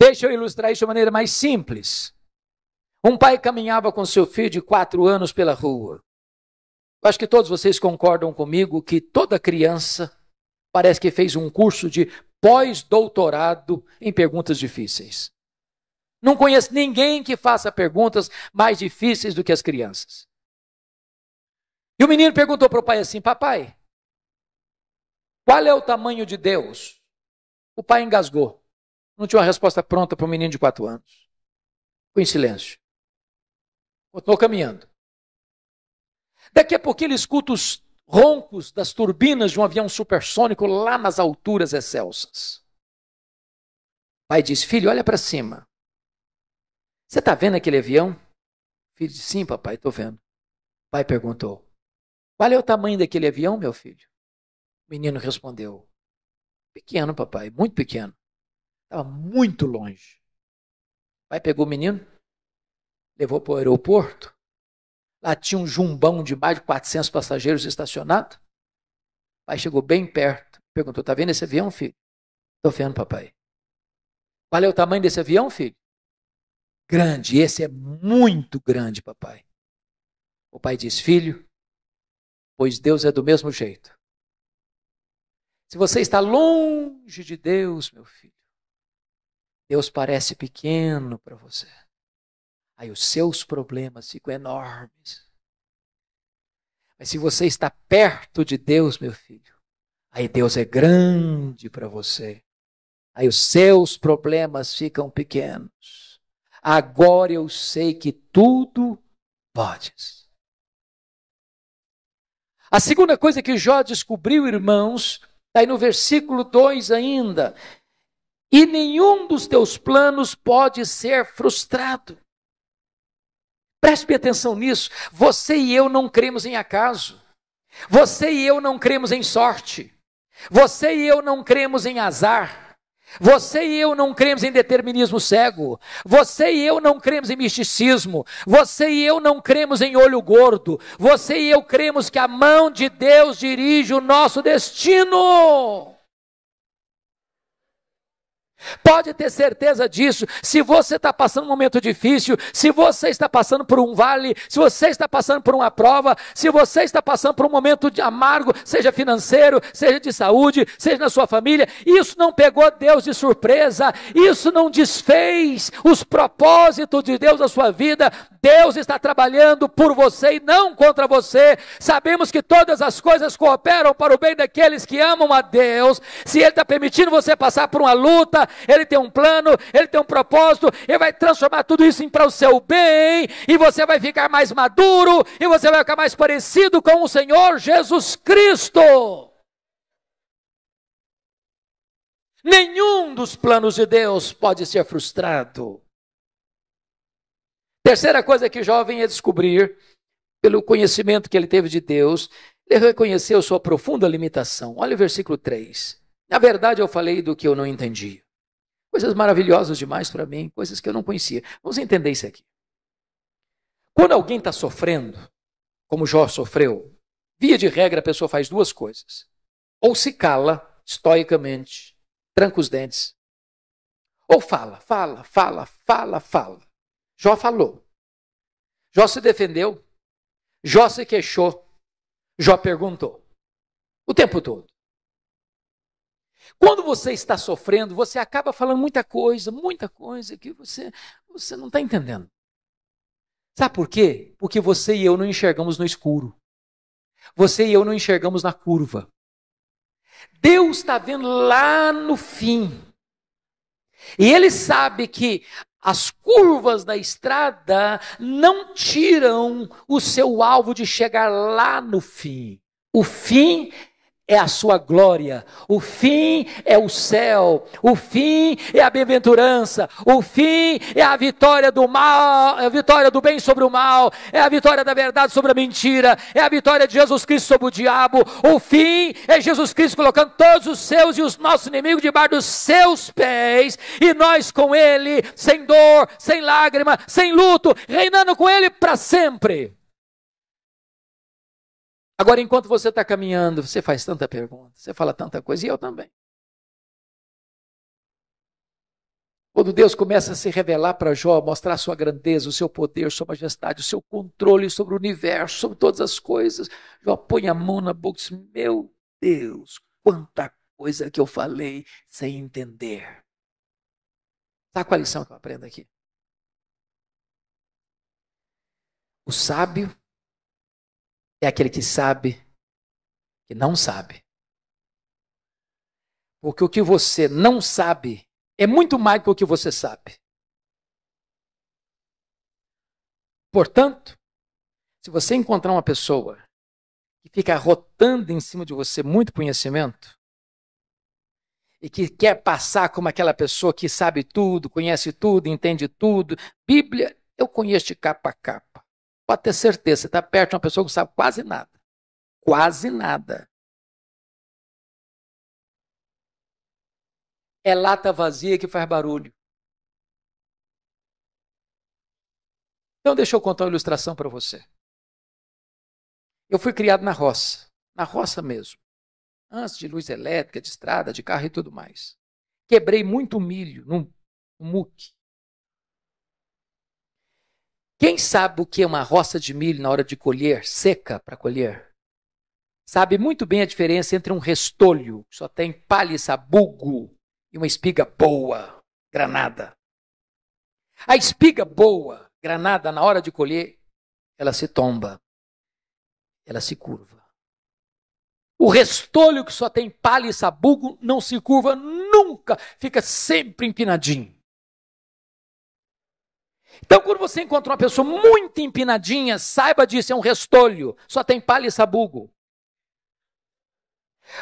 Deixa eu ilustrar isso de maneira mais simples. Um pai caminhava com seu filho de 4 anos pela rua. Eu acho que todos vocês concordam comigo que toda criança parece que fez um curso de pós-doutorado em perguntas difíceis. Não conheço ninguém que faça perguntas mais difíceis do que as crianças. E o menino perguntou para o pai assim, papai, qual é o tamanho de Deus? O pai engasgou. Não tinha uma resposta pronta para um menino de 4 anos. Ficou em silêncio. Continuou caminhando. Daqui a pouquinho ele escuta os roncos das turbinas de um avião supersônico lá nas alturas excelsas. O pai diz, filho, olha para cima. Você está vendo aquele avião? O filho disse, sim, papai, estou vendo. O pai perguntou, qual é o tamanho daquele avião, meu filho? O menino respondeu, pequeno, papai, muito pequeno. Estava muito longe. O pai pegou o menino, levou para o aeroporto. Lá tinha um jumbão de mais de 400 passageiros estacionados. O pai chegou bem perto. Perguntou, está vendo esse avião, filho? Estou vendo, papai. Qual é o tamanho desse avião, filho? Grande. Esse é muito grande, papai. O pai diz, filho, pois Deus é do mesmo jeito. Se você está longe de Deus, meu filho, Deus parece pequeno para você. Aí os seus problemas ficam enormes. Mas se você está perto de Deus, meu filho, aí Deus é grande para você. Aí os seus problemas ficam pequenos. Agora eu sei que tudo podes. A segunda coisa que Jó descobriu, irmãos, está aí no versículo 2 ainda. E nenhum dos teus planos pode ser frustrado. Preste atenção nisso. Você e eu não cremos em acaso. Você e eu não cremos em sorte. Você e eu não cremos em azar. Você e eu não cremos em determinismo cego. Você e eu não cremos em misticismo. Você e eu não cremos em olho gordo. Você e eu cremos que a mão de Deus dirige o nosso destino. Pode ter certeza disso. Se você está passando um momento difícil, se você está passando por um vale, se você está passando por uma prova, se você está passando por um momento de amargo, seja financeiro, seja de saúde, seja na sua família, isso não pegou Deus de surpresa, isso não desfez os propósitos de Deus na sua vida. Deus está trabalhando por você e não contra você. Sabemos que todas as coisas cooperam para o bem daqueles que amam a Deus. Se Ele está permitindo você passar por uma luta, Ele tem um plano, Ele tem um propósito, Ele vai transformar tudo isso para o seu bem, e você vai ficar mais maduro, e você vai ficar mais parecido com o Senhor Jesus Cristo. Nenhum dos planos de Deus pode ser frustrado. Terceira coisa que Jó vem a descobrir, pelo conhecimento que ele teve de Deus, ele reconheceu sua profunda limitação. Olha o versículo 3. Na verdade, eu falei do que eu não entendia. Coisas maravilhosas demais para mim, coisas que eu não conhecia. Vamos entender isso aqui. Quando alguém está sofrendo, como Jó sofreu, via de regra a pessoa faz duas coisas. Ou se cala, estoicamente, tranca os dentes. Ou fala. Jó falou. Jó se defendeu. Jó se queixou. Jó perguntou. O tempo todo. Quando você está sofrendo, você acaba falando muita coisa que você não está entendendo. Sabe por quê? Porque você e eu não enxergamos no escuro. Você e eu não enxergamos na curva. Deus está vendo lá no fim. E Ele sabe que as curvas da estrada não tiram o seu alvo de chegar lá no fim. O fim é a sua glória, o fim é o céu, o fim é a bem-aventurança, o fim é a vitória do mal, é a vitória do bem sobre o mal, é a vitória da verdade sobre a mentira, é a vitória de Jesus Cristo sobre o diabo, o fim é Jesus Cristo colocando todos os seus e os nossos inimigos debaixo dos seus pés, e nós com Ele, sem dor, sem lágrima, sem luto, reinando com Ele para sempre. Agora, enquanto você está caminhando, você faz tanta pergunta, você fala tanta coisa, e eu também. Quando Deus começa a se revelar para Jó, mostrar a sua grandeza, o seu poder, sua majestade, o seu controle sobre o universo, sobre todas as coisas, Jó põe a mão na boca e diz, meu Deus, quanta coisa que eu falei sem entender. Sabe qual a lição que eu aprendo aqui? O sábio é aquele que sabe que não sabe. Porque o que você não sabe é muito mais do que o que você sabe. Portanto, se você encontrar uma pessoa que fica rotando em cima de você muito conhecimento e que quer passar como aquela pessoa que sabe tudo, conhece tudo, entende tudo, Bíblia, eu conheço de capa a capa. Pode ter certeza, você está perto de uma pessoa que não sabe quase nada. Quase nada. É lata vazia que faz barulho. Então deixa eu contar uma ilustração para você. Eu fui criado na roça mesmo. Antes de luz elétrica, de estrada, de carro e tudo mais. Quebrei muito milho num muque. Quem sabe o que é uma roça de milho na hora de colher, seca para colher? Sabe muito bem a diferença entre um restolho, que só tem palha e sabugo, e uma espiga boa, granada. A espiga boa, granada, na hora de colher, ela se tomba, ela se curva. O restolho que só tem palha e sabugo não se curva nunca, fica sempre empinadinho. Então, quando você encontra uma pessoa muito empinadinha, saiba disso, é um restolho, só tem palha e sabugo.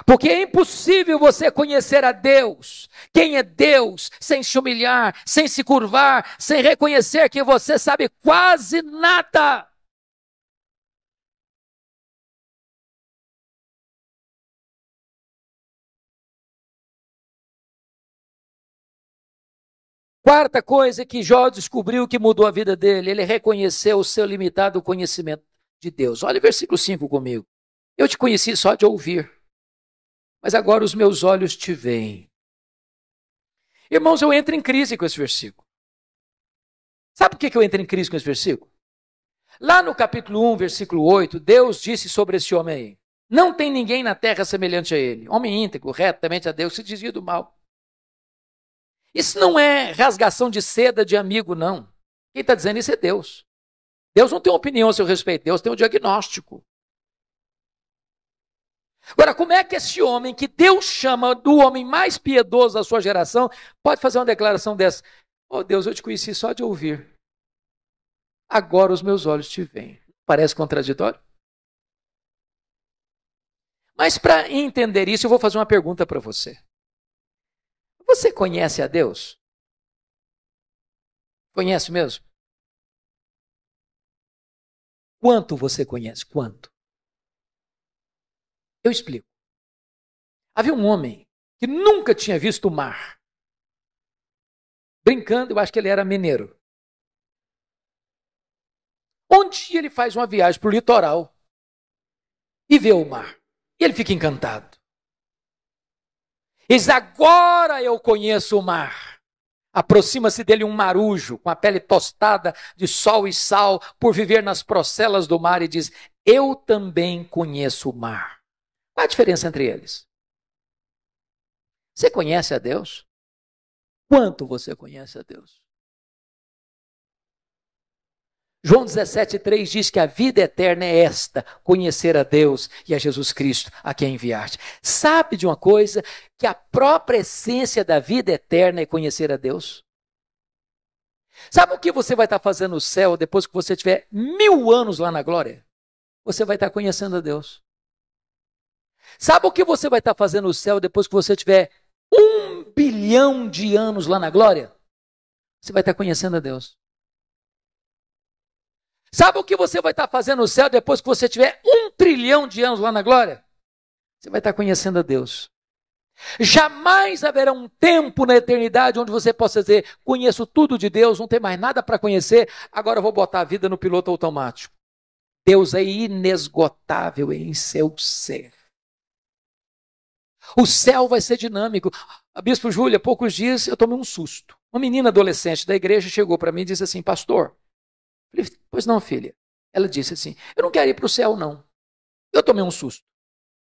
Porque é impossível você conhecer a Deus, quem é Deus, sem se humilhar, sem se curvar, sem reconhecer que você sabe quase nada. Quarta coisa que Jó descobriu que mudou a vida dele, ele reconheceu o seu limitado conhecimento de Deus. Olha o versículo 5 comigo. Eu te conheci só de ouvir, mas agora os meus olhos te veem. Irmãos, eu entro em crise com esse versículo. Sabe por que eu entro em crise com esse versículo? Lá no capítulo 1, versículo 8, Deus disse sobre esse homem aí, não tem ninguém na terra semelhante a ele. Homem íntegro, reto, temente a Deus, se desvia do mal. Isso não é rasgação de seda de amigo, não. Quem está dizendo isso é Deus. Deus não tem uma opinião a seu respeito, Deus tem um diagnóstico. Agora, como é que esse homem, que Deus chama do homem mais piedoso da sua geração, pode fazer uma declaração dessa? Oh Deus, eu te conheci só de ouvir. Agora os meus olhos te veem. Parece contraditório? Mas para entender isso, eu vou fazer uma pergunta para você. Você conhece a Deus? Conhece mesmo? Quanto você conhece? Quanto? Eu explico. Havia um homem que nunca tinha visto o mar. Brincando, eu acho que ele era mineiro. Um dia ele faz uma viagem para o litoral e vê o mar. E ele fica encantado. Ele diz, agora eu conheço o mar. Aproxima-se dele um marujo, com a pele tostada de sol e sal, por viver nas procelas do mar, e diz, eu também conheço o mar. Qual a diferença entre eles? Você conhece a Deus? Quanto você conhece a Deus? João 17,3 diz que a vida eterna é esta, conhecer a Deus e a Jesus Cristo, a quem enviaste. Sabe de uma coisa? Que a própria essência da vida eterna é conhecer a Deus. Sabe o que você vai estar fazendo no céu depois que você tiver 1000 anos lá na glória? Você vai estar conhecendo a Deus. Sabe o que você vai estar fazendo no céu depois que você tiver 1 bilhão de anos lá na glória? Você vai estar conhecendo a Deus. Sabe o que você vai estar fazendo no céu depois que você tiver 1 trilhão de anos lá na glória? Você vai estar conhecendo a Deus. Jamais haverá um tempo na eternidade onde você possa dizer, conheço tudo de Deus, não tem mais nada para conhecer, agora eu vou botar a vida no piloto automático. Deus é inesgotável em seu ser. O céu vai ser dinâmico. A Bispo Júlia, há poucos dias eu tomei um susto. Uma menina adolescente da igreja chegou para mim e disse assim, pastor, eu falei, pois não, filha. Ela disse assim, eu não quero ir para o céu, não. Eu tomei um susto.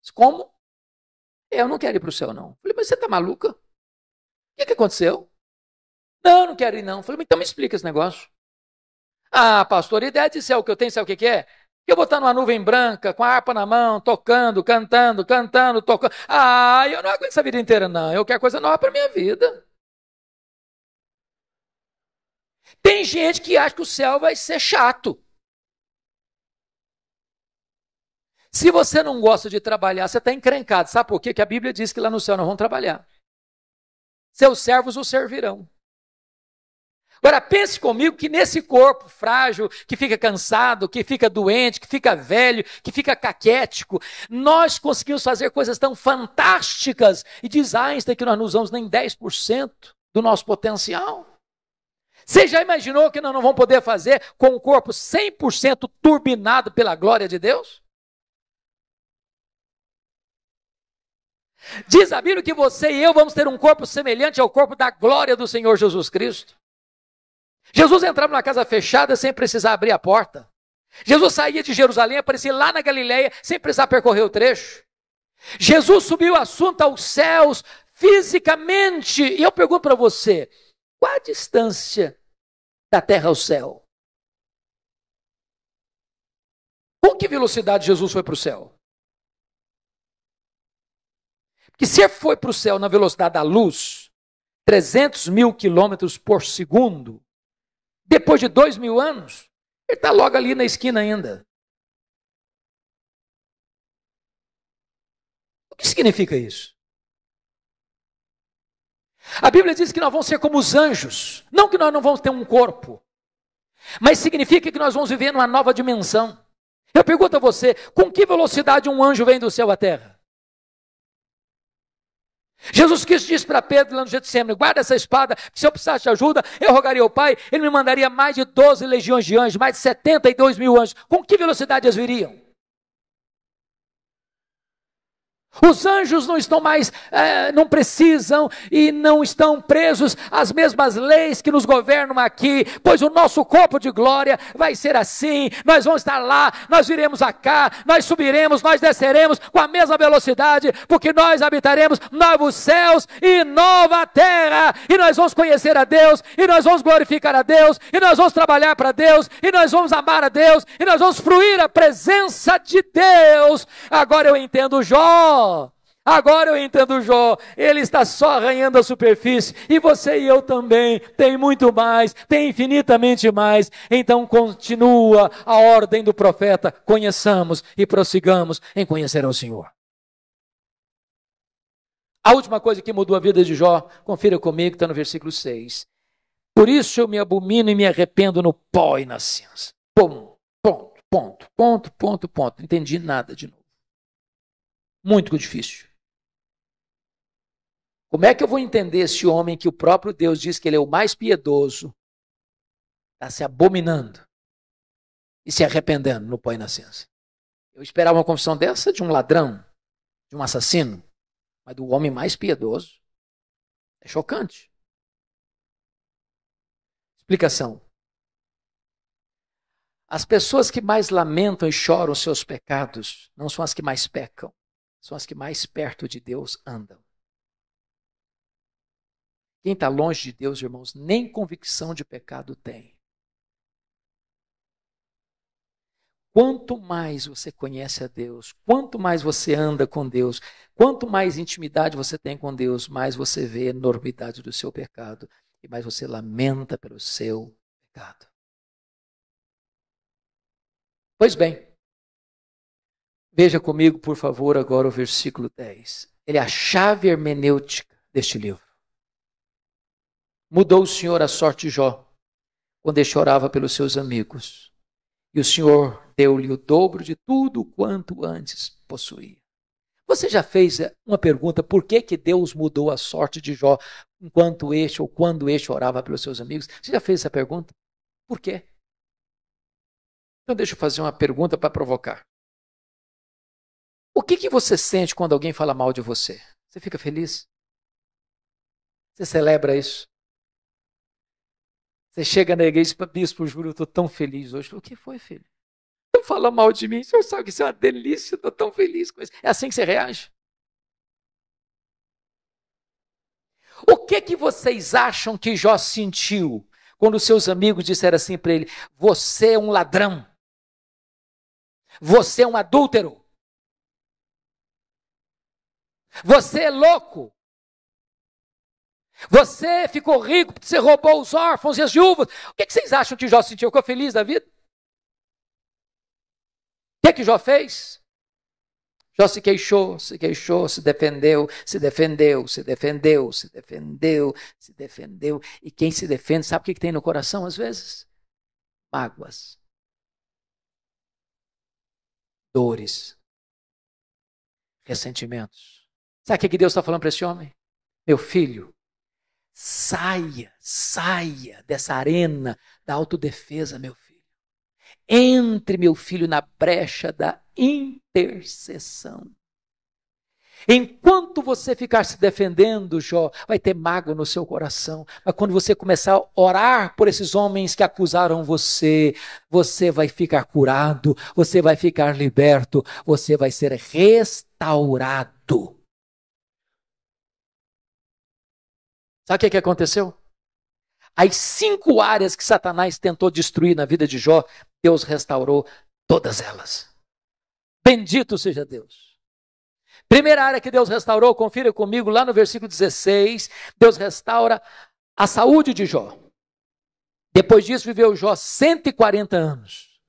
Disse, como? Eu não quero ir para o céu, não. Eu falei, mas você está maluca? O que aconteceu? Não, eu não quero ir, não. Eu falei, então me explica esse negócio. Ah, pastor, a ideia de céu que eu tenho, sabe o que é? Eu vou estar numa nuvem branca, com a harpa na mão, tocando, cantando, tocando. Ah, eu não aguento essa vida inteira, não. Eu quero coisa nova para a minha vida. Tem gente que acha que o céu vai ser chato. Se você não gosta de trabalhar, você está encrencado. Sabe por quê? Que a Bíblia diz que lá no céu nós vamos trabalhar. Seus servos o servirão. Agora pense comigo que nesse corpo frágil, que fica cansado, que fica doente, que fica velho, que fica caquético, nós conseguimos fazer coisas tão fantásticas e diz Einstein que nós não usamos nem 10% do nosso potencial. Você já imaginou que nós não vamos poder fazer com um corpo 100% turbinado pela glória de Deus? Diz a Bíblia que você e eu vamos ter um corpo semelhante ao corpo da glória do Senhor Jesus Cristo. Jesus entrava numa casa fechada sem precisar abrir a porta. Jesus saía de Jerusalém, aparecia lá na Galileia sem precisar percorrer o trecho. Jesus subiu o assunto aos céus fisicamente. E eu pergunto para você, qual a distância da terra ao céu? Com que velocidade Jesus foi para o céu? Porque se ele foi para o céu na velocidade da luz, 300 mil quilômetros por segundo, depois de 2000 anos, ele está logo ali na esquina ainda. O que significa isso? A Bíblia diz que nós vamos ser como os anjos. Não que nós não vamos ter um corpo, mas significa que nós vamos viver numa nova dimensão. Eu pergunto a você, com que velocidade um anjo vem do céu à terra? Jesus Cristo disse para Pedro lá no Getsemane, guarda essa espada, que se eu precisasse de ajuda, eu rogaria ao Pai, ele me mandaria mais de 12 legiões de anjos, mais de 72 mil anjos. Com que velocidade eles viriam? Os anjos não estão mais, não precisam e não estão presos às mesmas leis que nos governam aqui, pois o nosso corpo de glória vai ser assim, nós vamos estar lá, nós viremos cá, nós subiremos, nós desceremos com a mesma velocidade, porque nós habitaremos novos céus e nova terra, e nós vamos conhecer a Deus, e nós vamos glorificar a Deus, e nós vamos trabalhar para Deus, e nós vamos amar a Deus, e nós vamos fruir a presença de Deus. Agora eu entendo Jó. Agora eu entendo Jó, ele está só arranhando a superfície, e você e eu também, tem muito mais, tem infinitamente mais, então continua a ordem do profeta, conheçamos e prossigamos em conhecer ao Senhor. A última coisa que mudou a vida de Jó, confira comigo, está no versículo 6. Por isso eu me abomino e me arrependo no pó e na cinza. Ponto. Ponto, ponto, ponto, ponto. Não entendi nada de novo. Muito difícil. Como é que eu vou entender esse homem que o próprio Deus diz que ele é o mais piedoso, está se abominando e se arrependendo no pó e na cinza? Eu esperava uma confissão dessa de um ladrão, de um assassino, mas do homem mais piedoso. É chocante. Explicação. As pessoas que mais lamentam e choram os seus pecados não são as que mais pecam, são as que mais perto de Deus andam. Quem está longe de Deus, irmãos, nem convicção de pecado tem. Quanto mais você conhece a Deus, quanto mais você anda com Deus, quanto mais intimidade você tem com Deus, mais você vê a enormidade do seu pecado e mais você lamenta pelo seu pecado. Pois bem, veja comigo, por favor, agora o versículo 10. Ele é a chave hermenêutica deste livro. Mudou o Senhor a sorte de Jó, quando ele chorava pelos seus amigos. E o Senhor deu-lhe o dobro de tudo quanto antes possuía. Você já fez uma pergunta, por que Deus mudou a sorte de Jó enquanto este ou quando este orava pelos seus amigos? Você já fez essa pergunta? Por quê? Então deixa eu fazer uma pergunta para provocar. O que você sente quando alguém fala mal de você? Você fica feliz? Você celebra isso? Você chega na igreja e diz, bispo, juro, eu estou tão feliz hoje. O que foi, filho? Não fala mal de mim, o senhor sabe que isso é uma delícia, eu estou tão feliz com isso. É assim que você reage? O que vocês acham que Jó sentiu quando seus amigos disseram assim para ele, você é um ladrão, você é um adúltero, você é louco, você ficou rico porque você roubou os órfãos e as viúvas. O que vocês acham que Jó sentiu? Ficou feliz da vida? O que Jó fez? Jó se queixou, se defendeu, se defendeu, se defendeu, se defendeu, se defendeu. E quem se defende, sabe o que tem no coração às vezes? Mágoas, dores, ressentimentos. Sabe o que Deus está falando para esse homem? Meu filho, saia dessa arena da autodefesa, meu filho. Entre, meu filho, na brecha da intercessão. Enquanto você ficar se defendendo, Jó, vai ter mágoa no seu coração. Mas quando você começar a orar por esses homens que acusaram você, você vai ficar curado, você vai ficar liberto, você vai ser restaurado. Sabe o que aconteceu? As 5 áreas que Satanás tentou destruir na vida de Jó, Deus restaurou todas elas. Bendito seja Deus. Primeira área que Deus restaurou, confira comigo lá no versículo 16, Deus restaura a saúde de Jó. Depois disso viveu Jó 140 anos.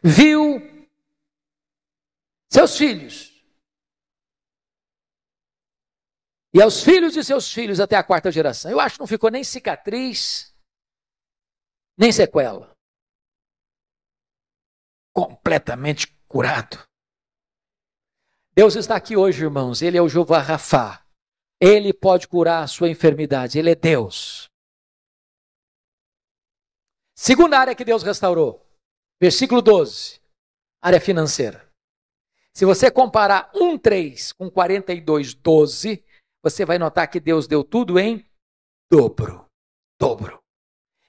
Viu seus filhos. E aos filhos de seus filhos até a 4ª geração. Eu acho que não ficou nem cicatriz, nem sequela. Completamente curado. Deus está aqui hoje, irmãos. Ele é o Jeová Rafá. Ele pode curar a sua enfermidade. Ele é Deus. Segunda área que Deus restaurou. Versículo 12. Área financeira. Se você comparar 1:3 com 42:12, você vai notar que Deus deu tudo em dobro. Dobro.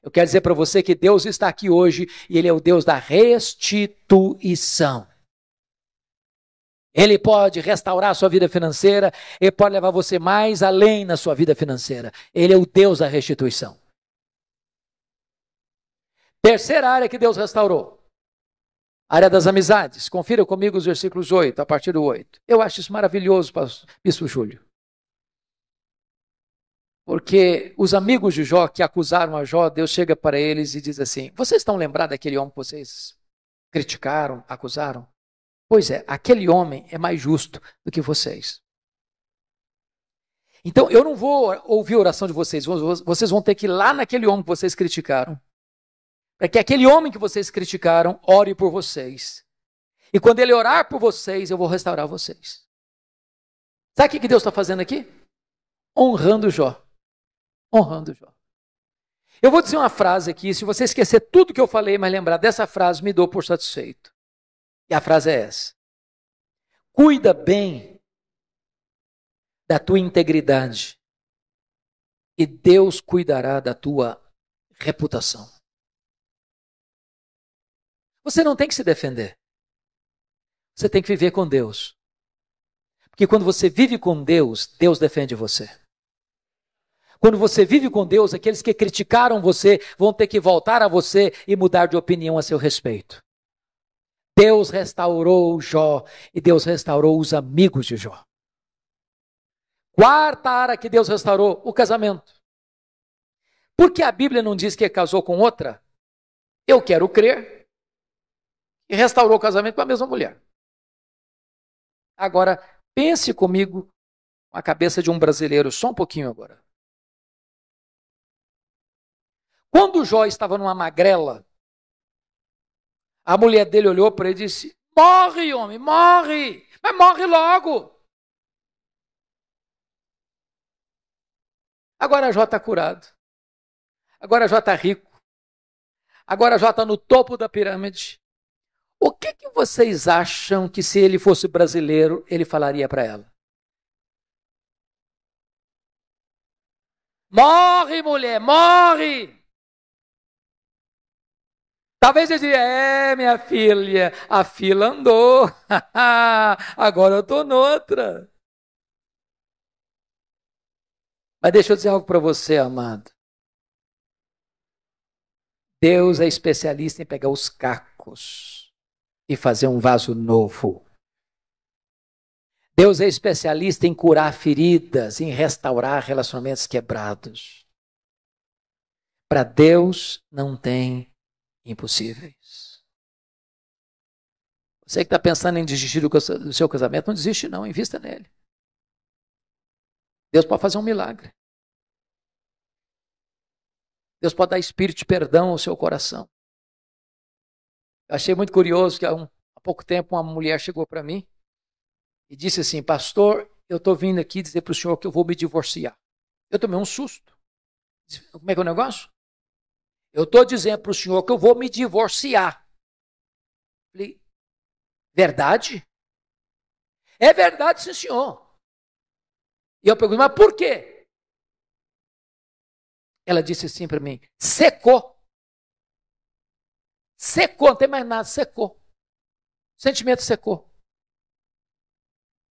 Eu quero dizer para você que Deus está aqui hoje e Ele é o Deus da restituição. Ele pode restaurar a sua vida financeira, Ele pode levar você mais além na sua vida financeira. Ele é o Deus da restituição. Terceira área que Deus restaurou. Área das amizades. Confira comigo os versículos 8, a partir do 8. Eu acho isso maravilhoso, Bispo Júlio. Porque os amigos de Jó que acusaram a Jó, Deus chega para eles e diz assim, vocês estão lembrados daquele homem que vocês criticaram, acusaram? Pois é, aquele homem é mais justo do que vocês. Então, eu não vou ouvir a oração de vocês. Vocês vão ter que ir lá naquele homem que vocês criticaram para que aquele homem que vocês criticaram ore por vocês. E quando ele orar por vocês, eu vou restaurar vocês. Sabe o que Deus está fazendo aqui? Honrando Jó. Honrando Jó. Eu vou dizer uma frase aqui, se você esquecer tudo que eu falei, mas lembrar dessa frase, me dou por satisfeito. E a frase é essa: cuida bem da tua integridade e Deus cuidará da tua reputação. Você não tem que se defender. Você tem que viver com Deus. Porque quando você vive com Deus, Deus defende você. Quando você vive com Deus, aqueles que criticaram você vão ter que voltar a você e mudar de opinião a seu respeito. Deus restaurou Jó e Deus restaurou os amigos de Jó. Quarta área que Deus restaurou, o casamento. Por que a Bíblia não diz que casou com outra? Eu quero crer que restaurou o casamento com a mesma mulher. Agora, pense comigo com a cabeça de um brasileiro, só um pouquinho agora. Quando Jó estava numa magrela, a mulher dele olhou para ele e disse: morre, homem, morre, mas morre logo. Agora Jó está curado. Agora Jó está rico. Agora Jó está no topo da pirâmide. O que vocês acham que, se ele fosse brasileiro, ele falaria para ela? Morre, mulher, morre! Talvez ele diga: minha filha, a fila andou, agora eu estou noutra. Mas deixa eu dizer algo para você, amado. Deus é especialista em pegar os cacos e fazer um vaso novo. Deus é especialista em curar feridas, em restaurar relacionamentos quebrados. Para Deus não tem impossíveis. Você que está pensando em desistir do seu casamento, não desiste não, invista nele. Deus pode fazer um milagre. Deus pode dar espírito de perdão ao seu coração. Eu achei muito curioso que há pouco tempo uma mulher chegou para mim e disse assim: pastor, eu estou vindo aqui dizer para o senhor que eu vou me divorciar. Eu tomei um susto. Como é que é o negócio? Eu estou dizendo para o senhor que eu vou me divorciar. Falei: verdade? É verdade, sim, senhor. E eu perguntei: mas por quê? Ela disse assim para mim: secou. Secou, não tem mais nada, secou. O sentimento secou.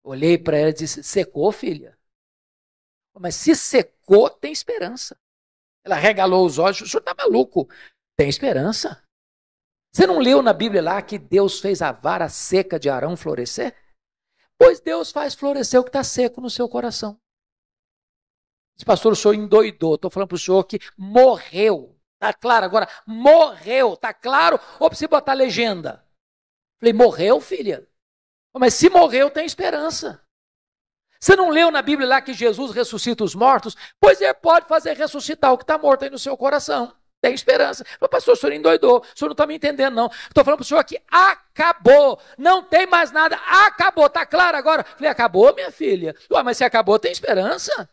Olhei para ela e disse: secou, filha? Mas se secou, tem esperança. Ela regalou os olhos: o senhor está maluco? Tem esperança. Você não leu na Bíblia lá que Deus fez a vara seca de Arão florescer? Pois Deus faz florescer o que está seco no seu coração. Diz: pastor, o senhor endoidou. Estou falando para o senhor que morreu. Está claro agora? Morreu. Está claro? Ou precisa botar legenda? Falei: morreu, filha? Mas se morreu, tem esperança. Você não leu na Bíblia lá que Jesus ressuscita os mortos? Pois ele pode fazer ressuscitar o que está morto aí no seu coração. Tem esperança. Mas, pastor, o senhor endoidou. O senhor não está me entendendo, não. Estou falando para o senhor que acabou. Não tem mais nada. Acabou. Está claro agora? Falei: acabou, minha filha? Ué, mas se acabou, tem esperança.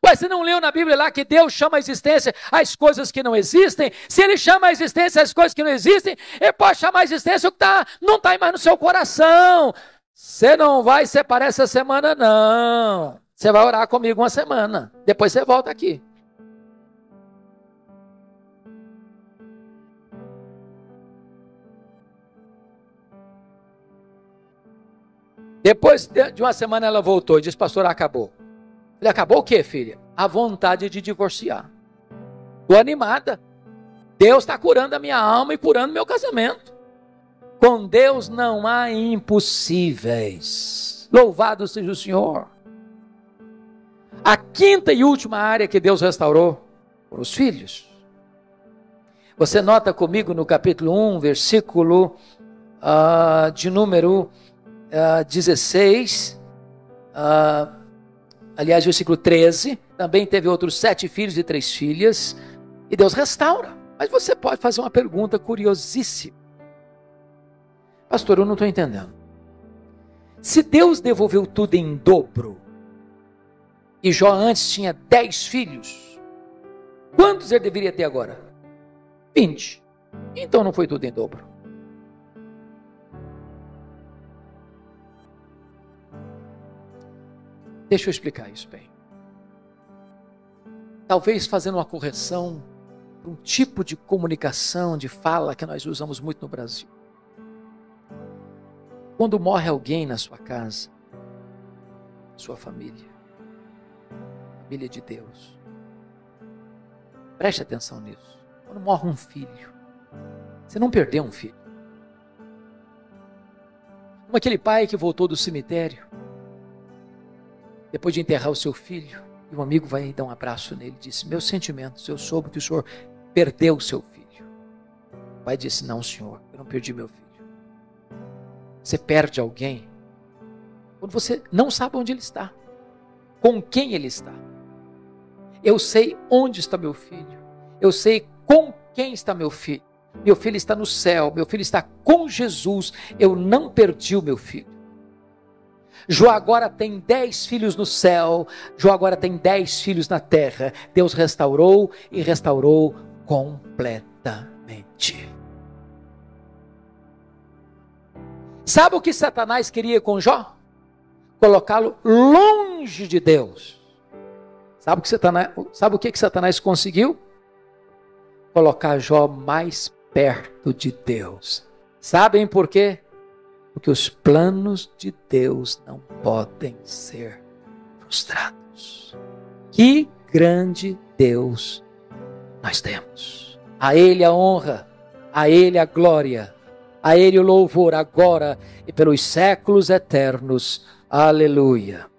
Ué, você não leu na Bíblia lá que Deus chama a existência as coisas que não existem? Se ele chama a existência as coisas que não existem, ele pode chamar a existência o que não está mais no seu coração. Você não vai separar essa semana, não. Você vai orar comigo uma semana. Depois você volta aqui. Depois de uma semana ela voltou e disse: pastor, acabou. Ele: acabou o quê, filha? A vontade de divorciar. Estou animada. Deus está curando a minha alma e curando meu casamento. Com Deus não há impossíveis. Louvado seja o Senhor. A quinta e última área que Deus restaurou foram os filhos. Você nota comigo no capítulo 1, versículo de número 16, versículo 13, também teve outros 7 filhos e 3 filhas, e Deus restaura. Mas você pode fazer uma pergunta curiosíssima. Pastor, eu não estou entendendo. Se Deus devolveu tudo em dobro, e Jó antes tinha 10 filhos, quantos ele deveria ter agora? 20. Então não foi tudo em dobro. Deixa eu explicar isso bem. Talvez fazendo uma correção para um tipo de comunicação, de fala que nós usamos muito no Brasil. Quando morre alguém na sua casa, sua família de Deus, preste atenção nisso. Quando morre um filho, você não perdeu um filho. Como aquele pai que voltou do cemitério, depois de enterrar o seu filho, e um amigo vai dar um abraço nele e disse: meus sentimentos, eu soube que o senhor perdeu o seu filho. O pai disse: não, senhor, eu não perdi meu filho. Você perde alguém quando você não sabe onde ele está, com quem ele está. Eu sei onde está meu filho, eu sei com quem está meu filho. Meu filho está no céu, meu filho está com Jesus, eu não perdi o meu filho. Jó agora tem 10 filhos no céu, Jó agora tem 10 filhos na terra. Deus restaurou e restaurou completamente. Sabe o que Satanás queria com Jó? Colocá-lo longe de Deus. Sabe o que Satanás conseguiu? Colocar Jó mais perto de Deus. Sabem por quê? Porque os planos de Deus não podem ser frustrados. Que grande Deus nós temos. A Ele a honra, a Ele a glória, a Ele o louvor agora e pelos séculos eternos. Aleluia.